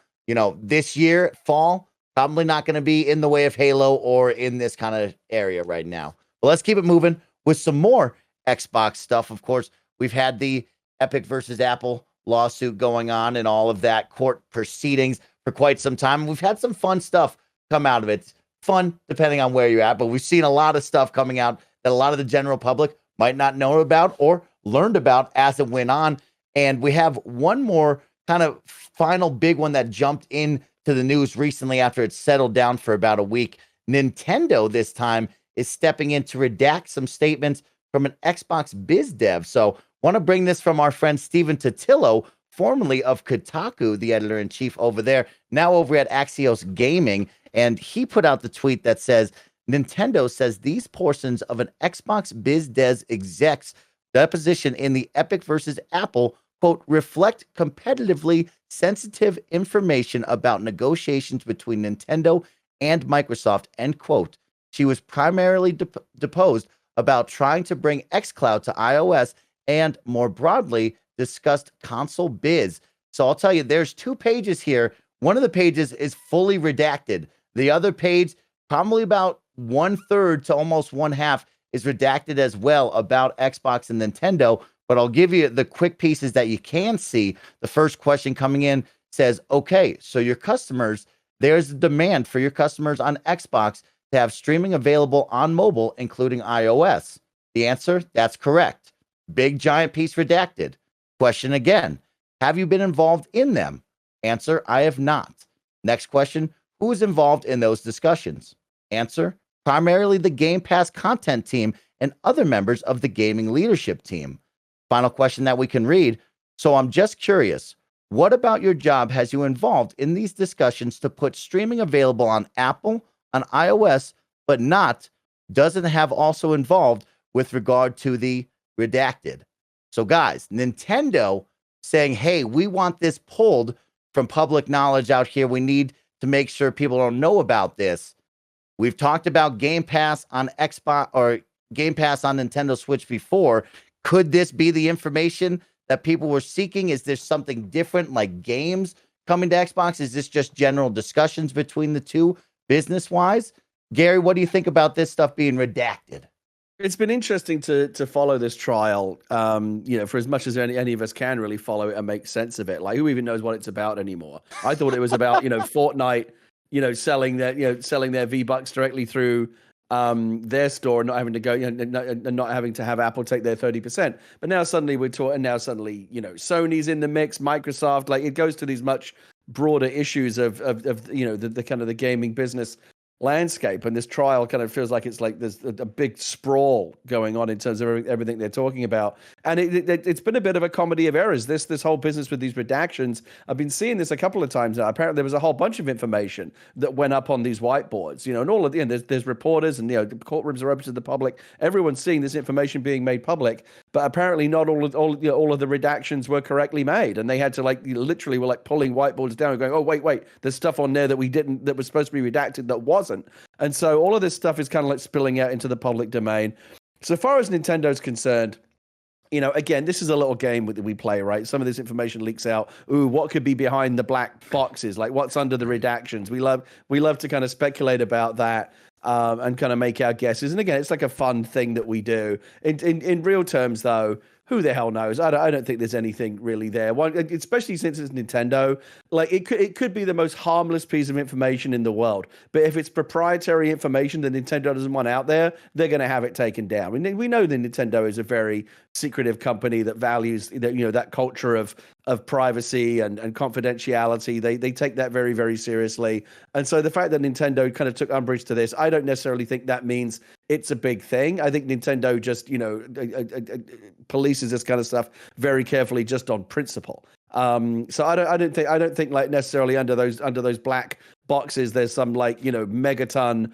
this year, fall, probably not going to be in the way of Halo or in this kind of area right now. But let's keep it moving with some more Xbox stuff. Of course, we've had the Epic versus Apple lawsuit going on and all of that court proceedings for quite some time. We've had some fun stuff come out of it. Fun, depending on where you're at, but we've seen a lot of stuff coming out that a lot of the general public might not know about or learned about as it went on. And we have one more kind of final big one that jumped in to the news recently after it settled down for about a week. Nintendo this time is stepping in to redact some statements from an Xbox biz dev. So want to bring this from our friend Stephen Totillo, formerly of Kotaku, the editor-in-chief over there, now over at Axios Gaming. And he put out the tweet that says, Nintendo says these portions of an Xbox biz dev exec's deposition in the Epic versus Apple, quote, reflect competitively sensitive information about negotiations between Nintendo and Microsoft, end quote. She was primarily deposed about trying to bring xCloud to iOS and more broadly discussed console biz. So I'll tell you, there's 2 pages here. One of the pages is fully redacted. The other page, probably about 1/3 to almost 1/2, is redacted as well about Xbox and Nintendo. But I'll give you the quick pieces that you can see. The first question coming in says, okay, so your customers, there's a demand for your customers on Xbox to have streaming available on mobile, including iOS. The answer, that's correct. Big giant piece redacted. Question again, have you been involved in them? Answer, I have not. Next question, who is involved in those discussions? Answer, primarily the Game Pass content team and other members of the gaming leadership team. Final question that we can read. So I'm just curious, what about your job has you involved in these discussions to put streaming available on Apple, on iOS, but doesn't have also involved with regard to the redacted? So guys, Nintendo saying, hey, we want this pulled from public knowledge out here. We need to make sure people don't know about this. We've talked about Game Pass on Xbox or Game Pass on Nintendo Switch before. Could this be the information that people were seeking? Is there something different like games coming to Xbox? Is this just general discussions between the two business-wise? Gary, what do you think about this stuff being redacted? It's been interesting to follow this trial, for as much as any of us can really follow it and make sense of it. Like, who even knows what it's about anymore? I thought it was about, Fortnite, selling their V-Bucks directly through their store and not having to go, and not having to have Apple take their 30%. But now suddenly suddenly, Sony's in the mix, Microsoft, like it goes to these much broader issues of the kind of the gaming business landscape, and this trial kind of feels like it's like there's a big sprawl going on in terms of everything they're talking about, and it's been a bit of a comedy of errors. This whole business with these redactions, I've been seeing this a couple of times now. Apparently, there was a whole bunch of information that went up on these whiteboards, and all of the there's reporters, and the courtrooms are open to the public. Everyone's seeing this information being made public, but apparently not all of the redactions were correctly made, and they had to literally were pulling whiteboards down and going, oh wait, there's stuff on there that was supposed to be redacted that wasn't. And so all of this stuff is kind of spilling out into the public domain. So far as Nintendo's concerned, again, this is a little game that we play, right? Some of this information leaks out. Ooh, what could be behind the black boxes? Like what's under the redactions? We love to kind of speculate about that. And kind of make our guesses. And again, it's like a fun thing that we do. In real terms, though, who the hell knows? I don't think there's anything really there. Especially since it's Nintendo. It could be the most harmless piece of information in the world. But if it's proprietary information that Nintendo doesn't want out there, they're going to have it taken down. I mean, we know that Nintendo is a very secretive company that values that culture of privacy and confidentiality. They take that very, very seriously. And so the fact that Nintendo kind of took umbrage to this, I don't necessarily think that means it's a big thing. I think Nintendo just, polices this kind of stuff very carefully just on principle. So I don't think necessarily under those black boxes there's some megaton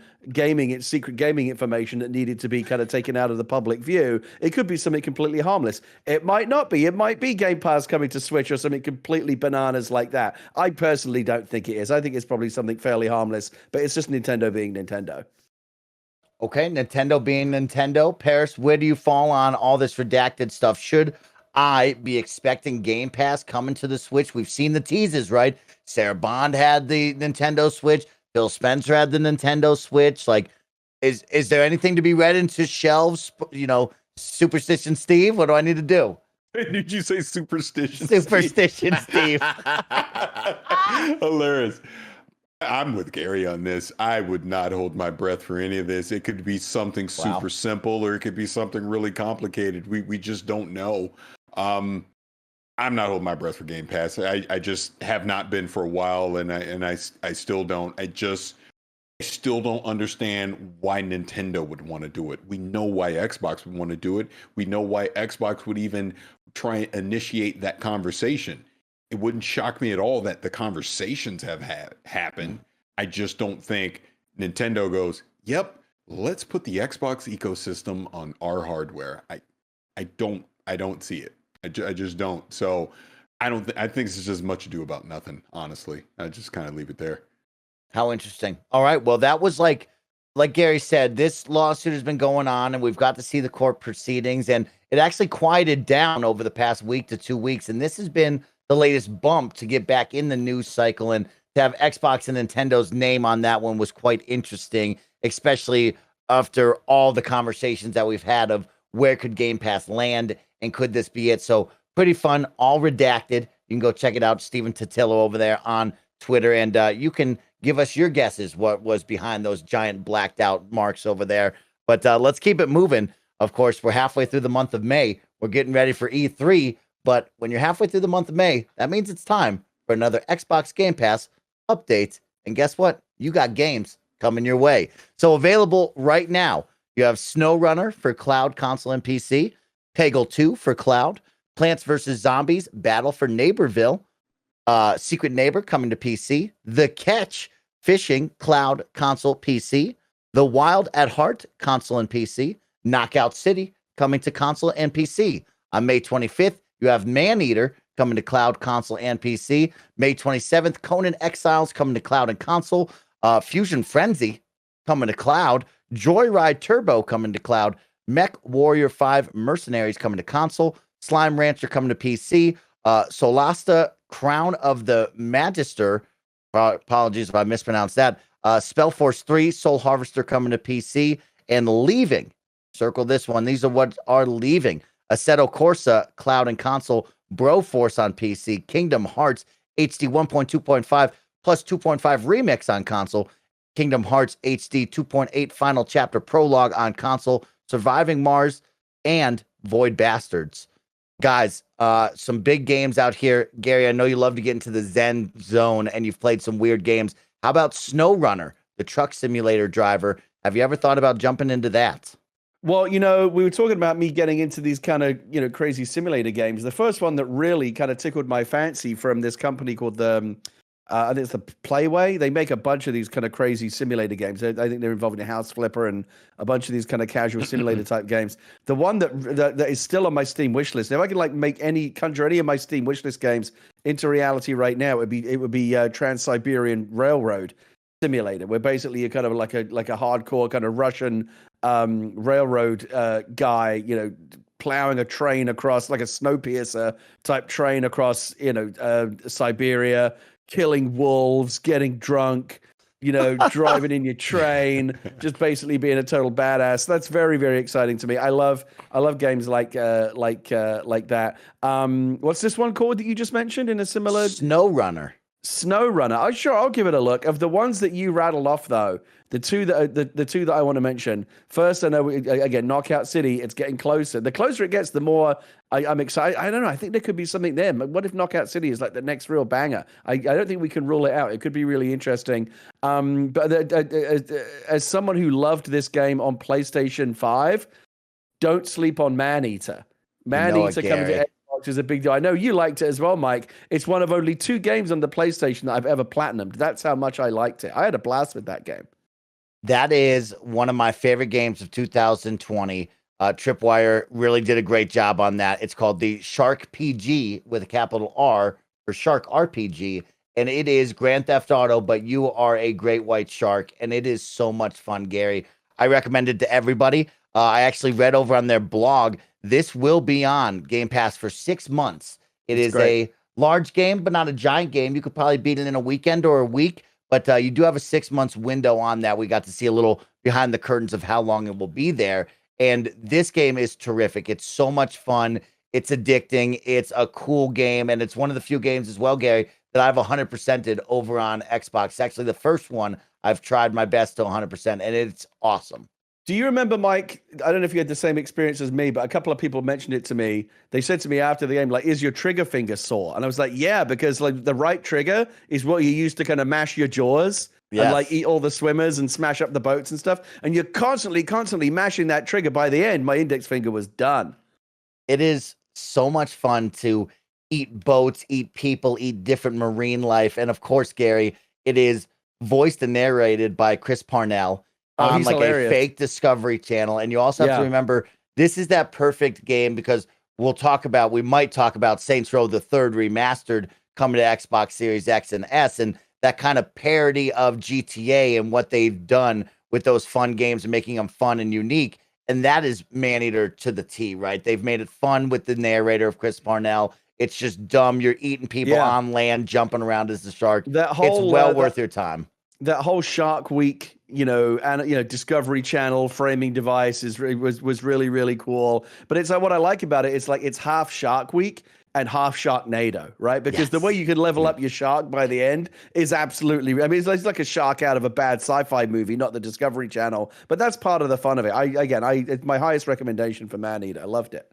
secret gaming information that needed to be kind of taken out of the public view. It could be something completely harmless. It might not be. It might be Game Pass coming to Switch or something completely bananas like that. I personally don't think it is. I think it's probably something fairly harmless, but it's just Nintendo being Nintendo. Okay, Nintendo being Nintendo. Parris, where do you fall on all this redacted stuff? Should I be expecting Game Pass coming to the Switch? We've seen the teases, right? Sarah Bond had the Nintendo Switch. Phil Spencer had the Nintendo Switch. Is there anything to be read into shelves? Superstition Steve, what do I need to do? Did you say Superstition Steve? Hilarious. I'm with Gary on this. I would not hold my breath for any of this. It could be something super simple, or it could be something really complicated. We just don't know. I'm not holding my breath for Game Pass. I just have not been for a while, and I still don't. I still don't understand why Nintendo would want to do it. We know why Xbox would want to do it. We know why Xbox would even try and initiate that conversation. It wouldn't shock me at all that the conversations have happened. I just don't think Nintendo goes, yep, let's put the Xbox ecosystem on our hardware. I don't see it. I just don't. So I think this is as much ado about nothing, honestly. I just kind of leave it there. How interesting. All right. Well, that was like Gary said, this lawsuit has been going on, and we've got to see the court proceedings, and it actually quieted down over the past week to 2 weeks. And this has been the latest bump to get back in the news cycle, and to have Xbox and Nintendo's name on that one was quite interesting, especially after all the conversations that we've had of where could Game Pass land and could this be it. So pretty fun, all redacted. You can go check it out, Stephen Totillo over there on Twitter, and you can give us your guesses what was behind those giant blacked out marks over there. But let's keep it moving. Of course, we're halfway through the month of May. We're getting ready for E3. But when you're halfway through the month of May, that means it's time for another Xbox Game Pass update. And guess what? You got games coming your way. So available right now, you have SnowRunner for cloud, console, and PC, Peggle 2 for cloud, Plants vs. Zombies, Battle for Neighborville, Secret Neighbor coming to PC, The Catch, Fishing, cloud, console, PC, The Wild at Heart, console and PC, Knockout City coming to console and PC. On May 25th, you have Maneater coming to cloud, console, and PC. May 27th, Conan Exiles coming to cloud and console. Fusion Frenzy coming to cloud. Joyride Turbo coming to cloud. Mech Warrior 5 Mercenaries coming to console. Slime Rancher coming to PC. Solasta Crown of the Magister. Apologies if I mispronounced that. Spellforce 3 Soul Harvester coming to PC. And leaving. Circle this one. These are what are leaving. Assetto Corsa, cloud and console, Broforce on PC, Kingdom Hearts HD 1.2.5 plus 2.5 remix on console, Kingdom Hearts HD 2.8 Final Chapter Prologue on console, Surviving Mars, and Void Bastards. Guys, some big games out here. Gary, I know you love to get into the Zen zone, and you've played some weird games. How about SnowRunner? the truck simulator driver. Have you ever thought about jumping into that? Well, we were talking about me getting into these kind of, crazy simulator games. The first one that really kind of tickled my fancy from this company called I think it's the Playway. They make a bunch of these kind of crazy simulator games. I think they're involved in House Flipper and a bunch of these kind of casual simulator type games. The one that is still on my Steam wish list. If I could conjure any of my Steam wish list games into reality right now, it would be Trans-Siberian Railroad Simulator, where basically you're kind of like a hardcore kind of Russian railroad guy, plowing a train across, like a Snowpiercer type train across, Siberia, killing wolves, getting drunk, driving in your train, just basically being a total badass. That's very, very exciting to me. I love games like that. What's this one called that you just mentioned in a similar? SnowRunner. SnowRunner. Sure, I'll give it a look. Of the ones that you rattled off, though, the two that I want to mention. First, I know again, Knockout City. It's getting closer. The closer it gets, the more I'm excited. I don't know. I think there could be something there. What if Knockout City is like the next real banger? I don't think we can rule it out. It could be really interesting. But as someone who loved this game on PlayStation 5, don't sleep on Maneater. Maneater coming to Xbox is a big deal. I know you liked it as well, Mike. It's one of only 2 games on the PlayStation that I've ever platinumed. That's how much I liked it. I had a blast with that game. That is one of my favorite games of 2020. Tripwire really did a great job on that. It's called the Shark PG with a capital R, or Shark RPG. And it is Grand Theft Auto, but you are a great white shark. And it is so much fun, Gary. I recommend it to everybody. I actually read over on their blog. This will be on Game Pass for 6 months. It is a large game, but not a giant game. You could probably beat it in a weekend or a week. But you do have a 6 months window on that. We got to see a little behind the curtains of how long it will be there. And this game is terrific. It's so much fun. It's addicting. It's a cool game. And it's one of the few games as well, Gary, that I've 100%ed over on Xbox. Actually, the first one I've tried my best to 100%, and it's awesome. Do you remember, Mike? I don't know if you had the same experience as me, but a couple of people mentioned it to me. They said to me after the game, like, is your trigger finger sore? And I was like, yeah, because like the right trigger is what you use to kind of mash your jaws and like eat all the swimmers and smash up the boats and stuff. And you're constantly mashing that trigger. By the end, my index finger was done. It is so much fun to eat boats, eat people, eat different marine life. And of course, Gary, it is voiced and narrated by Chris Parnell. On like hilarious. A fake Discovery Channel. And you also have to remember, this is that perfect game because we might talk about Saints Row the Third Remastered coming to Xbox Series X and S, and that kind of parody of GTA and what they've done with those fun games and making them fun and unique. And that is Maneater to the T, right? They've made it fun with the narrator of Chris Parnell. It's just dumb. You're eating people on land, jumping around as the shark. It's well worth your time. That whole Shark Week, Discovery Channel framing device was really, really cool. But it's like, what I like about it, it's like it's half Shark Week and half Sharknado, right? Because the way you can level up your shark by the end is absolutely, I mean, it's like a shark out of a bad sci-fi movie, not the Discovery Channel. But that's part of the fun of it. It's my highest recommendation for Maneater. I loved it.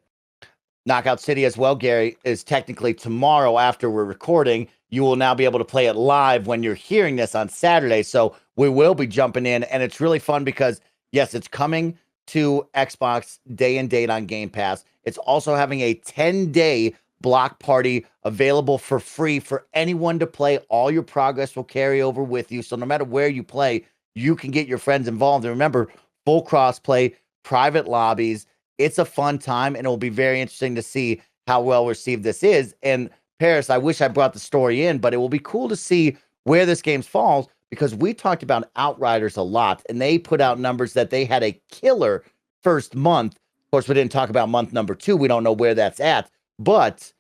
Knockout City as well, Gary, is technically tomorrow after we're recording. You will now be able to play it live when you're hearing this on Saturday. So we will be jumping in, and it's really fun because, yes, it's coming to Xbox day and date on Game Pass. It's also having a 10-day block party available for free for anyone to play. All your progress will carry over with you. So no matter where you play, you can get your friends involved. And remember, full crossplay, private lobbies. It's a fun time, and it will be very interesting to see how well received this is. And Parris, I wish I brought the story in, but it will be cool to see where this game falls because we talked about Outriders a lot, and they put out numbers that they had a killer first month. Of course, we didn't talk about month number 2. We don't know where that's at. But,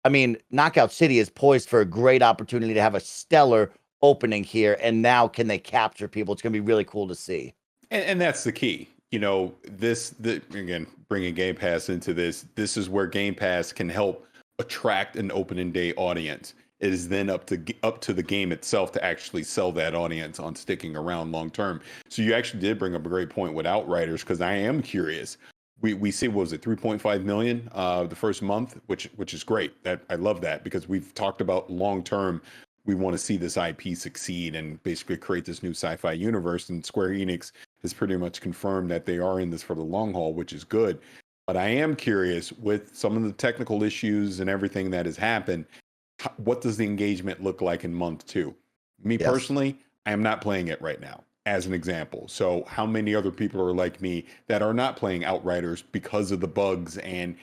I mean, Knockout City is poised for a great opportunity to have a stellar opening here, and now can they capture people? It's going to be really cool to see. And that's the key. Again, bringing Game Pass into this is where Game Pass can help attract an opening day audience. It is then up to the game itself to actually sell that audience on sticking around long term. So you actually did bring up a great point with Outriders, because I am curious. We see, what was it, 3.5 million the first month, which is great. That I love that, because we've talked about long term we want to see this IP succeed and basically create this new sci-fi universe. And Square Enix has pretty much confirmed that they are in this for the long haul, which is good. But I am curious, with some of the technical issues and everything that has happened, what does the engagement look like in month 2? Me personally, I am not playing it right now, as an example. So how many other people are like me that are not playing Outriders because of the bugs, and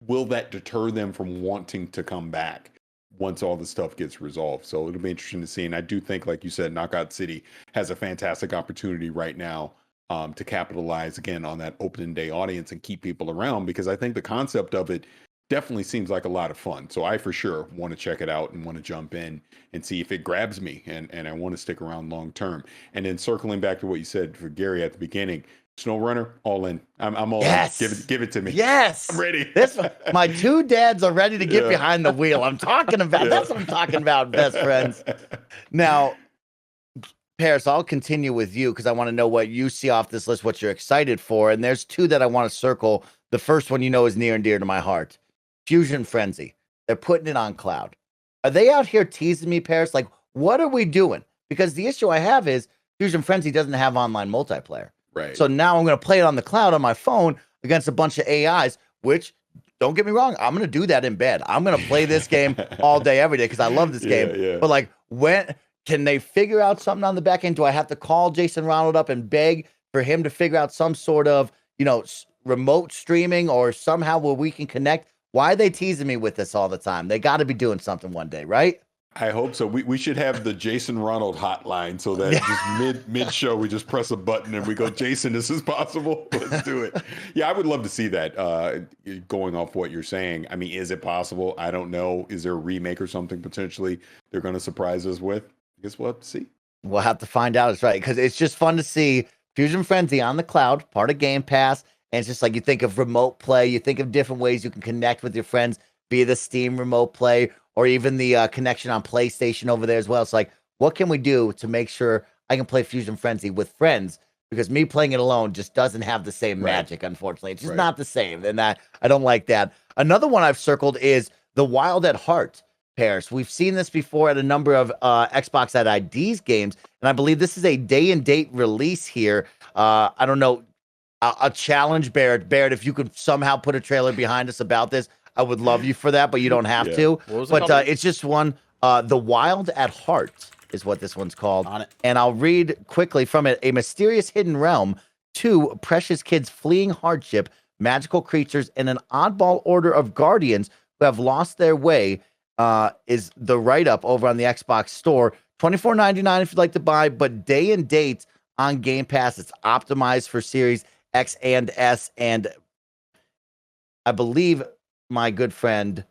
will that deter them from wanting to come back once all the stuff gets resolved? So it'll be interesting to see. And I do think, like you said, Knockout City has a fantastic opportunity right now to capitalize again on that opening day audience and keep people around, because I think the concept of it definitely seems like a lot of fun. So I for sure want to check it out and want to jump in and see if it grabs me, and I want to stick around long term. And then circling back to what you said for Gary at the beginning, SnowRunner, all in. I'm all in. Give it to me. Yes. I'm ready. My 2 dads are ready to get behind the wheel. I'm talking about that's what I'm talking about, best friends. Now, Parris, I'll continue with you because I want to know what you see off this list, what you're excited for. And there's 2 that I want to circle. The first one, is near and dear to my heart. Fusion Frenzy. They're putting it on cloud. Are they out here teasing me, Parris? Like, what are we doing? Because the issue I have is Fusion Frenzy doesn't have online multiplayer. Right. So now I'm going to play it on the cloud on my phone against a bunch of AIs, which, don't get me wrong, I'm going to do that in bed. I'm going to play this game all day, every day, because I love this game. Yeah. But like, when can they figure out something on the back end? Do I have to call Jason Ronald up and beg for him to figure out some sort of, remote streaming or somehow where we can connect? Why are they teasing me with this all the time? They got to be doing something one day, right? I hope so. We should have the Jason Ronald hotline so that just mid show we just press a button and we go, Jason, this is possible. Let's do it. Yeah, I would love to see that. Going off what you're saying, I mean, is it possible? I don't know. Is there a remake or something potentially they're going to surprise us with? I guess we'll have to see. We'll have to find out. It's right, because it's just fun to see Fusion Frenzy on the cloud, part of Game Pass. And it's just like, you think of remote play, you think of different ways you can connect with your friends via the Steam remote play, or even the connection on PlayStation over there as well. It's like, what can we do to make sure I can play Fusion Frenzy with friends? Because me playing it alone just doesn't have the same magic, unfortunately. It's just not the same. And I don't like that. Another one I've circled is The Wild at Heart, Parris. We've seen this before at a number of Xbox at IDs games, and I believe this is a day-and-date release here. I don't know. A challenge, Barrett, if you could somehow put a trailer behind us about this, I would love you for that, but you don't have to. But it's just one, The Wild at Heart is what this one's called. And I'll read quickly from it. A mysterious hidden realm, 2 precious kids fleeing hardship, magical creatures, and an oddball order of guardians who have lost their way is the write-up over on the Xbox store. $24.99 if you'd like to buy, but day and date on Game Pass. It's optimized for Series X and S, and I believe my good friend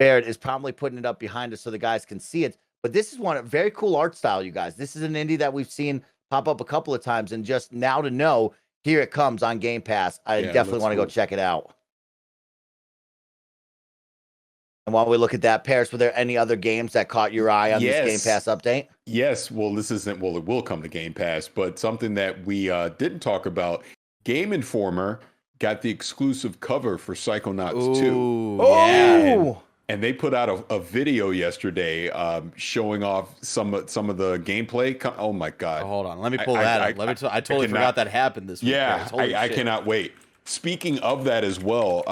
Barrett is probably putting it up behind us so the guys can see it. But this is one very cool art style, you guys. This is an indie that we've seen pop up a couple of times, and just now to know, here it comes on Game Pass. I definitely want to go check it out. And while we look at that, Parris, were there any other games that caught your eye on this Game Pass update? Yes. Well, it will come to Game Pass, but something that we didn't talk about, Game Informer got the exclusive cover for Psychonauts 2. Yeah. And they put out a video yesterday showing off some of the gameplay. Oh my God! Hold on, let me pull that up. I totally forgot that happened this week. Yeah, I cannot wait. Speaking of that as well,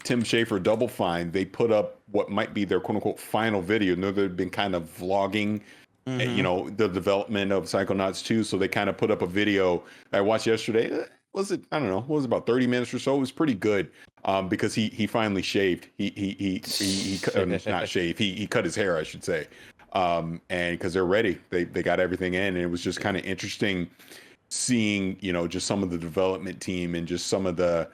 Tim Schafer, Double Fine, they put up what might be their quote unquote final video. No, they've been kind of vlogging, the development of Psychonauts 2. So they kind of put up a video I watched yesterday. Was it? I don't know. It was about 30 minutes or so. It was pretty good because he finally shaved. He not shaved. He cut his hair, I should say. And because they're ready, they got everything in, and it was just kind of interesting seeing just some of the development team and just some of the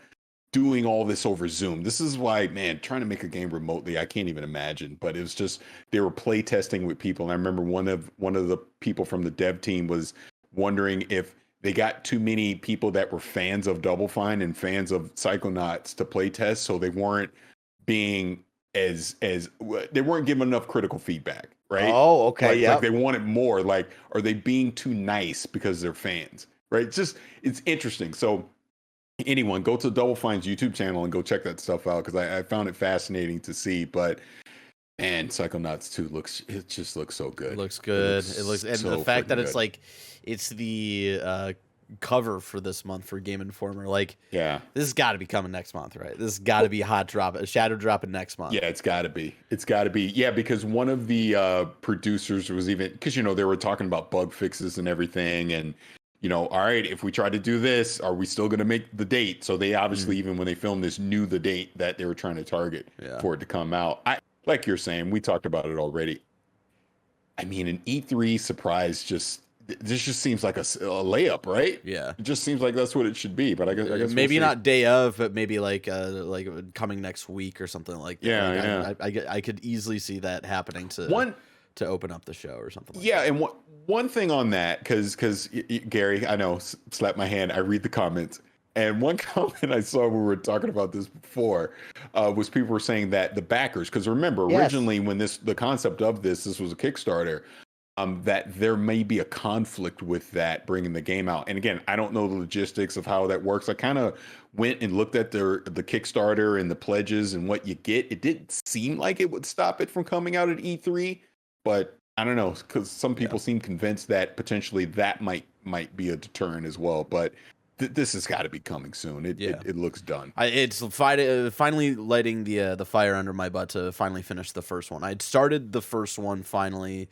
doing all this over Zoom. This is why, man, trying to make a game remotely, I can't even imagine. But it was just they were play testing with people, and I remember one of the people from the dev team was wondering if they got too many people that were fans of Double Fine and fans of Psychonauts to play test, so they weren't being they weren't giving enough critical feedback, right? Oh, okay, like they wanted more. Like, are they being too nice because they're fans, right? It's interesting. So anyone, go to Double Fine's YouTube channel and go check that stuff out because I found it fascinating to see. But And Psychonauts 2 just looks so good. It looks good. It looks, and so the fact that it's good. like, it's the cover for this month for Game Informer. Like, yeah, this has got to be coming next month, right? This has got to be shadow dropping next month. Yeah, it's got to be. It's got to be. Yeah, because one of the producers was even, because they were talking about bug fixes and everything, and all right, if we try to do this, are we still going to make the date? So they obviously, even when they filmed this, knew the date that they were trying to target for it to come out. Like you're saying, we talked about it already. I mean, an E3 surprise this just seems like a layup, right? Yeah, it just seems like that's what it should be. But I guess maybe not day of, but maybe like coming next week or something like that. Yeah, I could easily see that happening to open up the show or something. Like that. And one thing on that, because Gary, I know, slap my hand. I read the comments. And one comment I saw when we were talking about this before was people were saying that the backers, because remember, originally when the concept of this was a Kickstarter, that there may be a conflict with that bringing the game out. And again, I don't know the logistics of how that works. I kind of went and looked at the Kickstarter and the pledges and what you get. It didn't seem like it would stop it from coming out at E3, but I don't know, because some people seem convinced that potentially that might be a deterrent as well. But this has got to be coming soon. It looks done. It's finally lighting the fire under my butt to finally finish the first one. I'd started the first one finally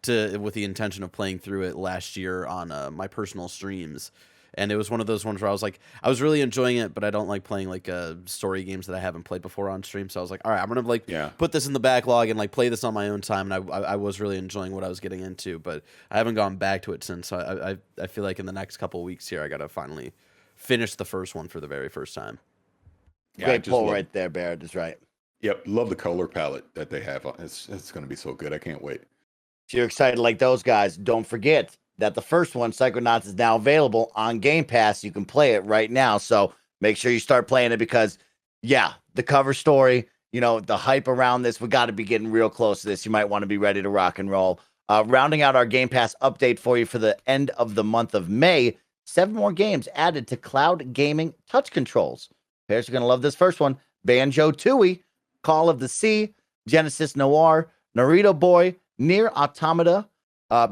with the intention of playing through it last year on my personal streams, and it was one of those ones where I was like, I was really enjoying it, but I don't like playing like story games that I haven't played before on stream. So I was like, all right, I'm gonna put this in the backlog and like play this on my own time. And I was really enjoying what I was getting into, but I haven't gone back to it since. So I feel like in the next couple of weeks here, I gotta finally finish the first one for the very first time. Yeah, great pull right there, Barrett is right. Yep, love the color palette that they have. It's going to be so good. I can't wait. If you're excited like those guys, don't forget that the first one, Psychonauts, is now available on Game Pass. You can play it right now. So make sure you start playing it because, the cover story, the hype around this, we got to be getting real close to this. You might want to be ready to rock and roll. Rounding out our Game Pass update for you for the end of the month of May, 7 more games added to cloud gaming touch controls. Parris, you're going to love this first one. Banjo-Tooie, Call of the Sea, Genesis Noir, Naruto Boy, Nier Automata,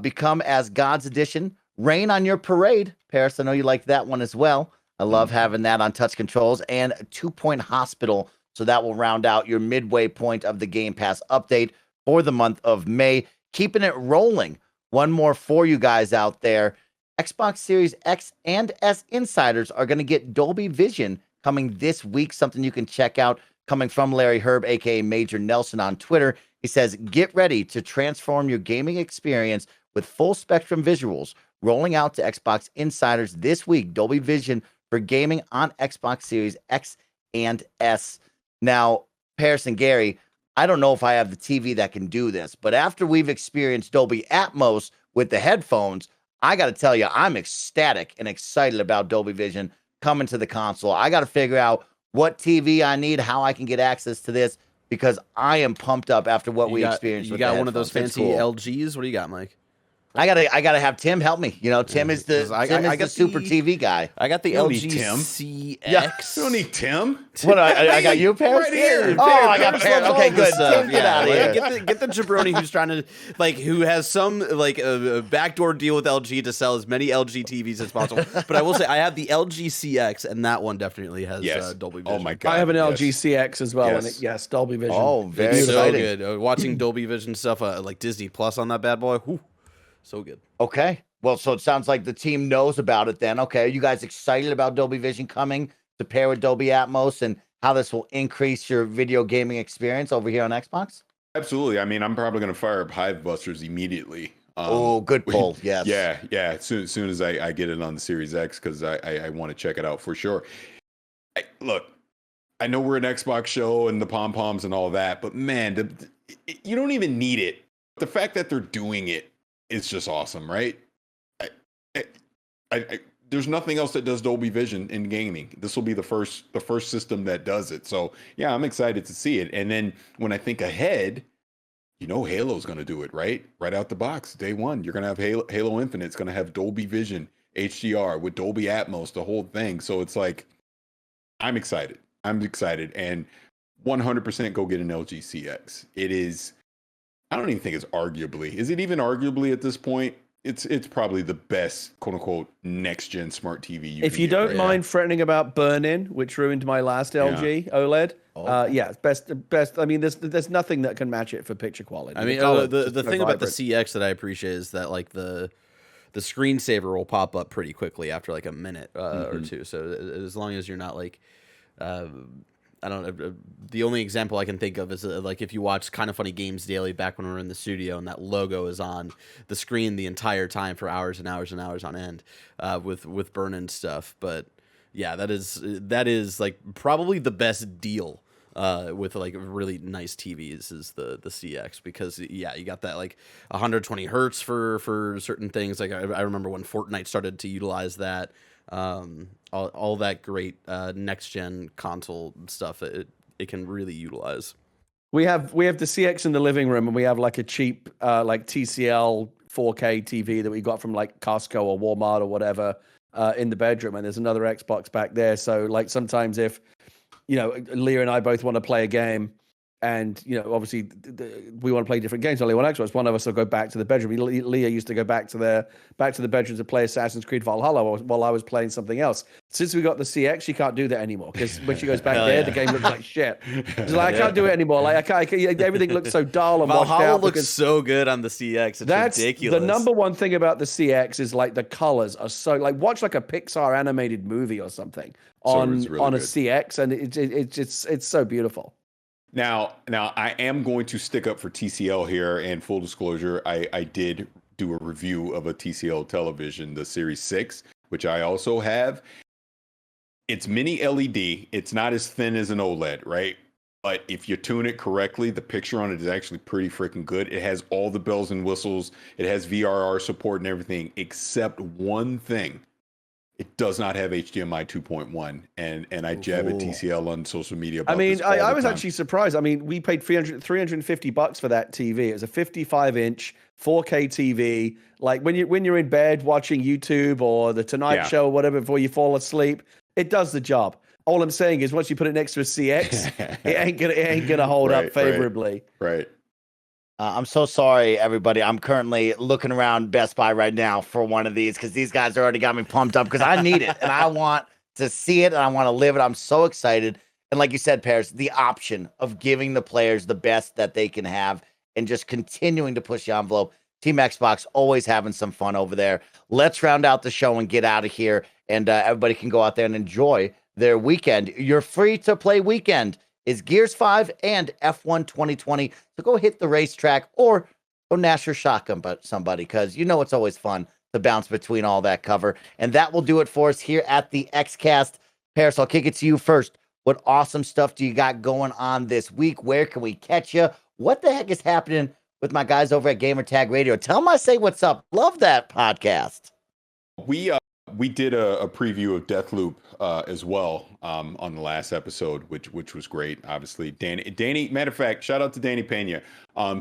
Become as Gods Edition, Rain on Your Parade. Parris, I know you like that one as well. I love having that on touch controls, and 2 Point Hospital. So that will round out your midway point of the Game Pass update for the month of May. Keeping it rolling. One more for you guys out there. Xbox Series X and S insiders are going to get Dolby Vision coming this week, something you can check out coming from Larry Herb, aka Major Nelson on Twitter. He says, get ready to transform your gaming experience with full spectrum visuals. Rolling out to Xbox insiders this week, Dolby Vision for gaming on Xbox Series X and S. Now, Parris and Gary, I don't know if I have the TV that can do this, but after we've experienced Dolby Atmos with the headphones, I got to tell you, I'm ecstatic and excited about Dolby Vision coming to the console. I got to figure out what TV I need, how I can get access to this, because I am pumped up after what we experienced. You got one of those fancy LGs? What do you got, Mike? I gotta have Tim help me. Tim is the super TV guy. I got the LG CX. Yeah. You don't need Tim. What I got you, Parris? Right here. I got Parris. Okay, good. Tim, get out of here. Get the jabroni who's trying to who has some a backdoor deal with LG to sell as many LG TVs as possible. But I will say I have the LG CX, and that one definitely has Dolby Vision. Oh my god! I have an LG CX as well, and yes, Dolby Vision. Oh, very so exciting. Good. Watching Dolby Vision stuff like Disney Plus on that bad boy. Whew. So good. Okay. Well, so it sounds like the team knows about it then. Okay. Are you guys excited about Dolby Vision coming to pair with Dolby Atmos and how this will increase your video gaming experience over here on Xbox? Absolutely. I mean, I'm probably going to fire up Hive Busters immediately. Good pull. Yes. Yeah. As soon as I get it on the Series X, because I want to check it out for sure. Look, I know we're an Xbox show and the pom-poms and all that, but man, you don't even need it. The fact that they're doing it, it's just awesome, right? There's nothing else that does Dolby Vision in gaming. This will be the first system that does it. So yeah, I'm excited to see it. And then when I think ahead, Halo's going to do it, right? Right out the box, day one. You're going to have Halo Infinite. It's going to have Dolby Vision HDR with Dolby Atmos, the whole thing. So it's like, I'm excited, and 100% go get an LG CX. It is I don't even think it's arguably. Is it even arguably at this point? It's probably the best quote unquote next gen smart TV. If you don't mind fretting about burn-in, which ruined my last LG OLED, yeah, best. I mean, there's nothing that can match it for picture quality. I mean, the thing about the CX that I appreciate is that like the screensaver will pop up pretty quickly after like a minute or two. So as long as you're not like, I don't know. The only example I can think of is like if you watch Kind of Funny Games Daily back when we were in the studio and that logo is on the screen the entire time for hours and hours and hours on end with burn-in stuff. But yeah, that is like probably the best deal with like really nice TVs is the CX, because yeah, you got that like 120 hertz for certain things. Like I remember when Fortnite started to utilize that. All that great next gen console stuff it can really utilize. We have the CX in the living room, and we have like a cheap like TCL 4K TV that we got from like Costco or Walmart or whatever in the bedroom, and there's another Xbox back there. So like sometimes if Leah and I both want to play a game, and obviously we want to play different games only on Xbox, one of us will go back to the bedroom. Leah used to go back to the bedroom to play Assassin's Creed Valhalla while I was playing something else. Since we got the CX, she can't do that anymore, because when she goes back there, the game looks like shit. She's like, I can't do it anymore. Like I can't, everything looks so dull and washed out. Valhalla looks so good on the CX. It's ridiculous. The number one thing about the CX is like the colors are so like, watch like a Pixar animated movie or something on a CX, and it's so beautiful. Now I am going to stick up for TCL here, and full disclosure, I did do a review of a TCL television, the Series 6, which I also have. It's mini LED. It's not as thin as an OLED, right? But if you tune it correctly, the picture on it is actually pretty freaking good. It has all the bells and whistles. It has VRR support and everything, except one thing. It does not have HDMI 2.1, and I jab at TCL on social media about this all I the was time. Actually surprised. I mean, we paid $350 for that TV. It was a 55-inch 4K TV. Like when you're in bed watching YouTube or the Tonight Show or whatever before you fall asleep, it does the job. All I'm saying is once you put it next to a CX, it ain't gonna hold up favorably. Right. I'm so sorry, everybody. I'm currently looking around Best Buy right now for one of these, because these guys already got me pumped up, because I need it and I want to see it and I want to live it. I'm so excited. And like you said, Parris, the option of giving the players the best that they can have and just continuing to push the envelope. Team Xbox always having some fun over there. Let's round out the show and get out of here, and everybody can go out there and enjoy their weekend. Your free to play weekend is Gears 5 and F1 2020. So go hit the racetrack or go gnash your shotgun but somebody, because it's always fun to bounce between all that cover. And that will do it for us here at the Xcast. Parris, I'll kick it to you first. What awesome stuff do you got going on this week? Where can we catch you? What the heck is happening with my guys over at Gamertag Radio? Tell them I say what's up. Love that podcast. We did a preview of Deathloop as well on the last episode, which was great. Obviously, Danny. Matter of fact, shout out to Danny Pena.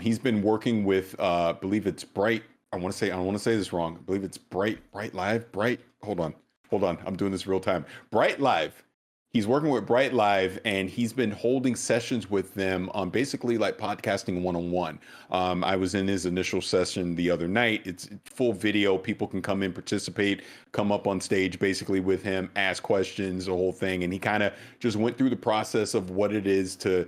He's been working with, I believe it's Bright. I don't want to say this wrong. I believe it's Bright Live. Hold on. I'm doing this real time. Bright Live. He's working with Bright Live, and he's been holding sessions with them on basically like podcasting one-on-one. I was in his initial session the other night. It's full video. People can come in, participate, come up on stage basically with him, ask questions, the whole thing. And he kind of just went through the process of what it is to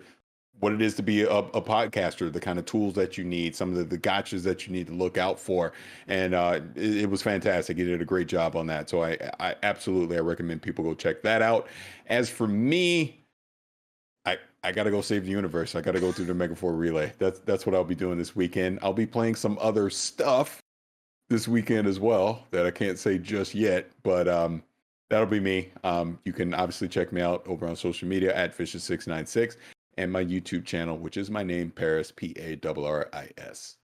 be a podcaster, the kind of tools that you need, some of the gotchas that you need to look out for. And it was fantastic. He did a great job on that. So I absolutely recommend people go check that out. As for me, I got to go save the universe. I got to go through the Megafor Relay. That's what I'll be doing this weekend. I'll be playing some other stuff this weekend as well that I can't say just yet, but that'll be me. You can obviously check me out over on social media at Fishes696. And my YouTube channel, which is my name, Parris, Parris.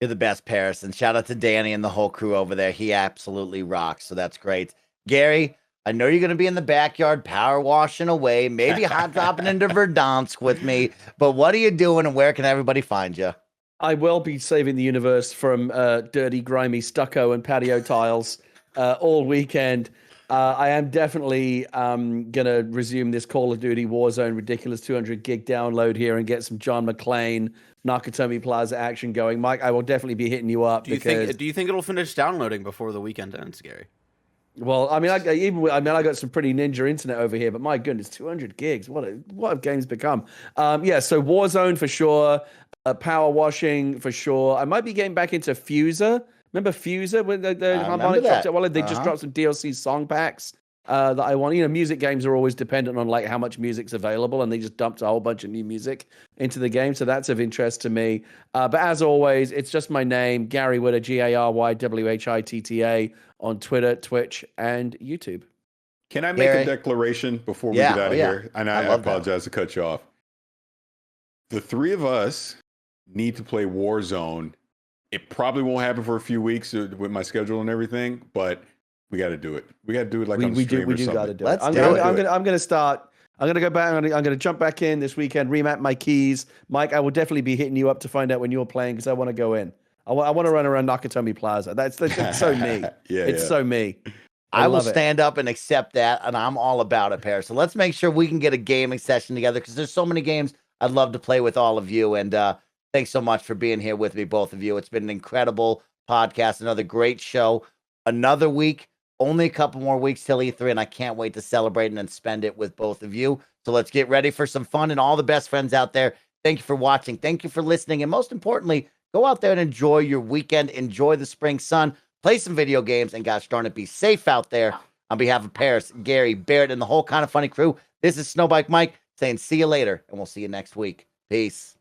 You're the best, Parris. And shout out to Danny and the whole crew over there. He absolutely rocks. So that's great. Gary, I know you're going to be in the backyard power washing away, maybe hot dropping into Verdansk with me. But what are you doing, and where can everybody find you? I will be saving the universe from dirty, grimy stucco and patio tiles all weekend. I am definitely gonna resume this Call of Duty Warzone ridiculous 200 gig download here and get some John McClane Nakatomi Plaza action going. Mike, I will definitely be hitting you up. Do you think it'll finish downloading before the weekend ends, Gary? Well, I mean, I got some pretty ninja internet over here, but my goodness, 200 gigs. What have games become? Yeah, so Warzone for sure, Power Washing for sure. I might be getting back into Fuser. Remember Fuser when the Harmonic dropped it? Well, they just dropped some DLC song packs that I want. You know, music games are always dependent on like how much music's available, and they just dumped a whole bunch of new music into the game, so that's of interest to me. But as always, it's just my name, Gary Whitta, GaryWhitta, on Twitter, Twitch, and YouTube. Can I make a declaration before we get out of here? And I apologize to cut you off. The three of us need to play Warzone. It probably won't happen for a few weeks with my schedule and everything, but we got to do it. We got to do it like on stream or something. We do got to do it. I'm going to start. I'm going to go back. I'm going to jump back in this weekend, remap my keys. Mike, I will definitely be hitting you up to find out when you're playing because I want to go in. I want to run around Nakatomi Plaza. That's so me. It's so me. I will stand up and accept that, and I'm all about it, Parris. So let's make sure we can get a gaming session together because there's so many games I'd love to play with all of you. And thanks so much for being here with me, both of you. It's been an incredible podcast, another great show. Another week, only a couple more weeks till E3, and I can't wait to celebrate and spend it with both of you. So let's get ready for some fun, and all the best friends out there, thank you for watching. Thank you for listening. And most importantly, go out there and enjoy your weekend. Enjoy the spring sun. Play some video games. And gosh darn it, be safe out there. On behalf of Parris, Gary, Barrett, and the whole Kind of Funny crew, this is Snowbike Mike saying see you later. And we'll see you next week. Peace.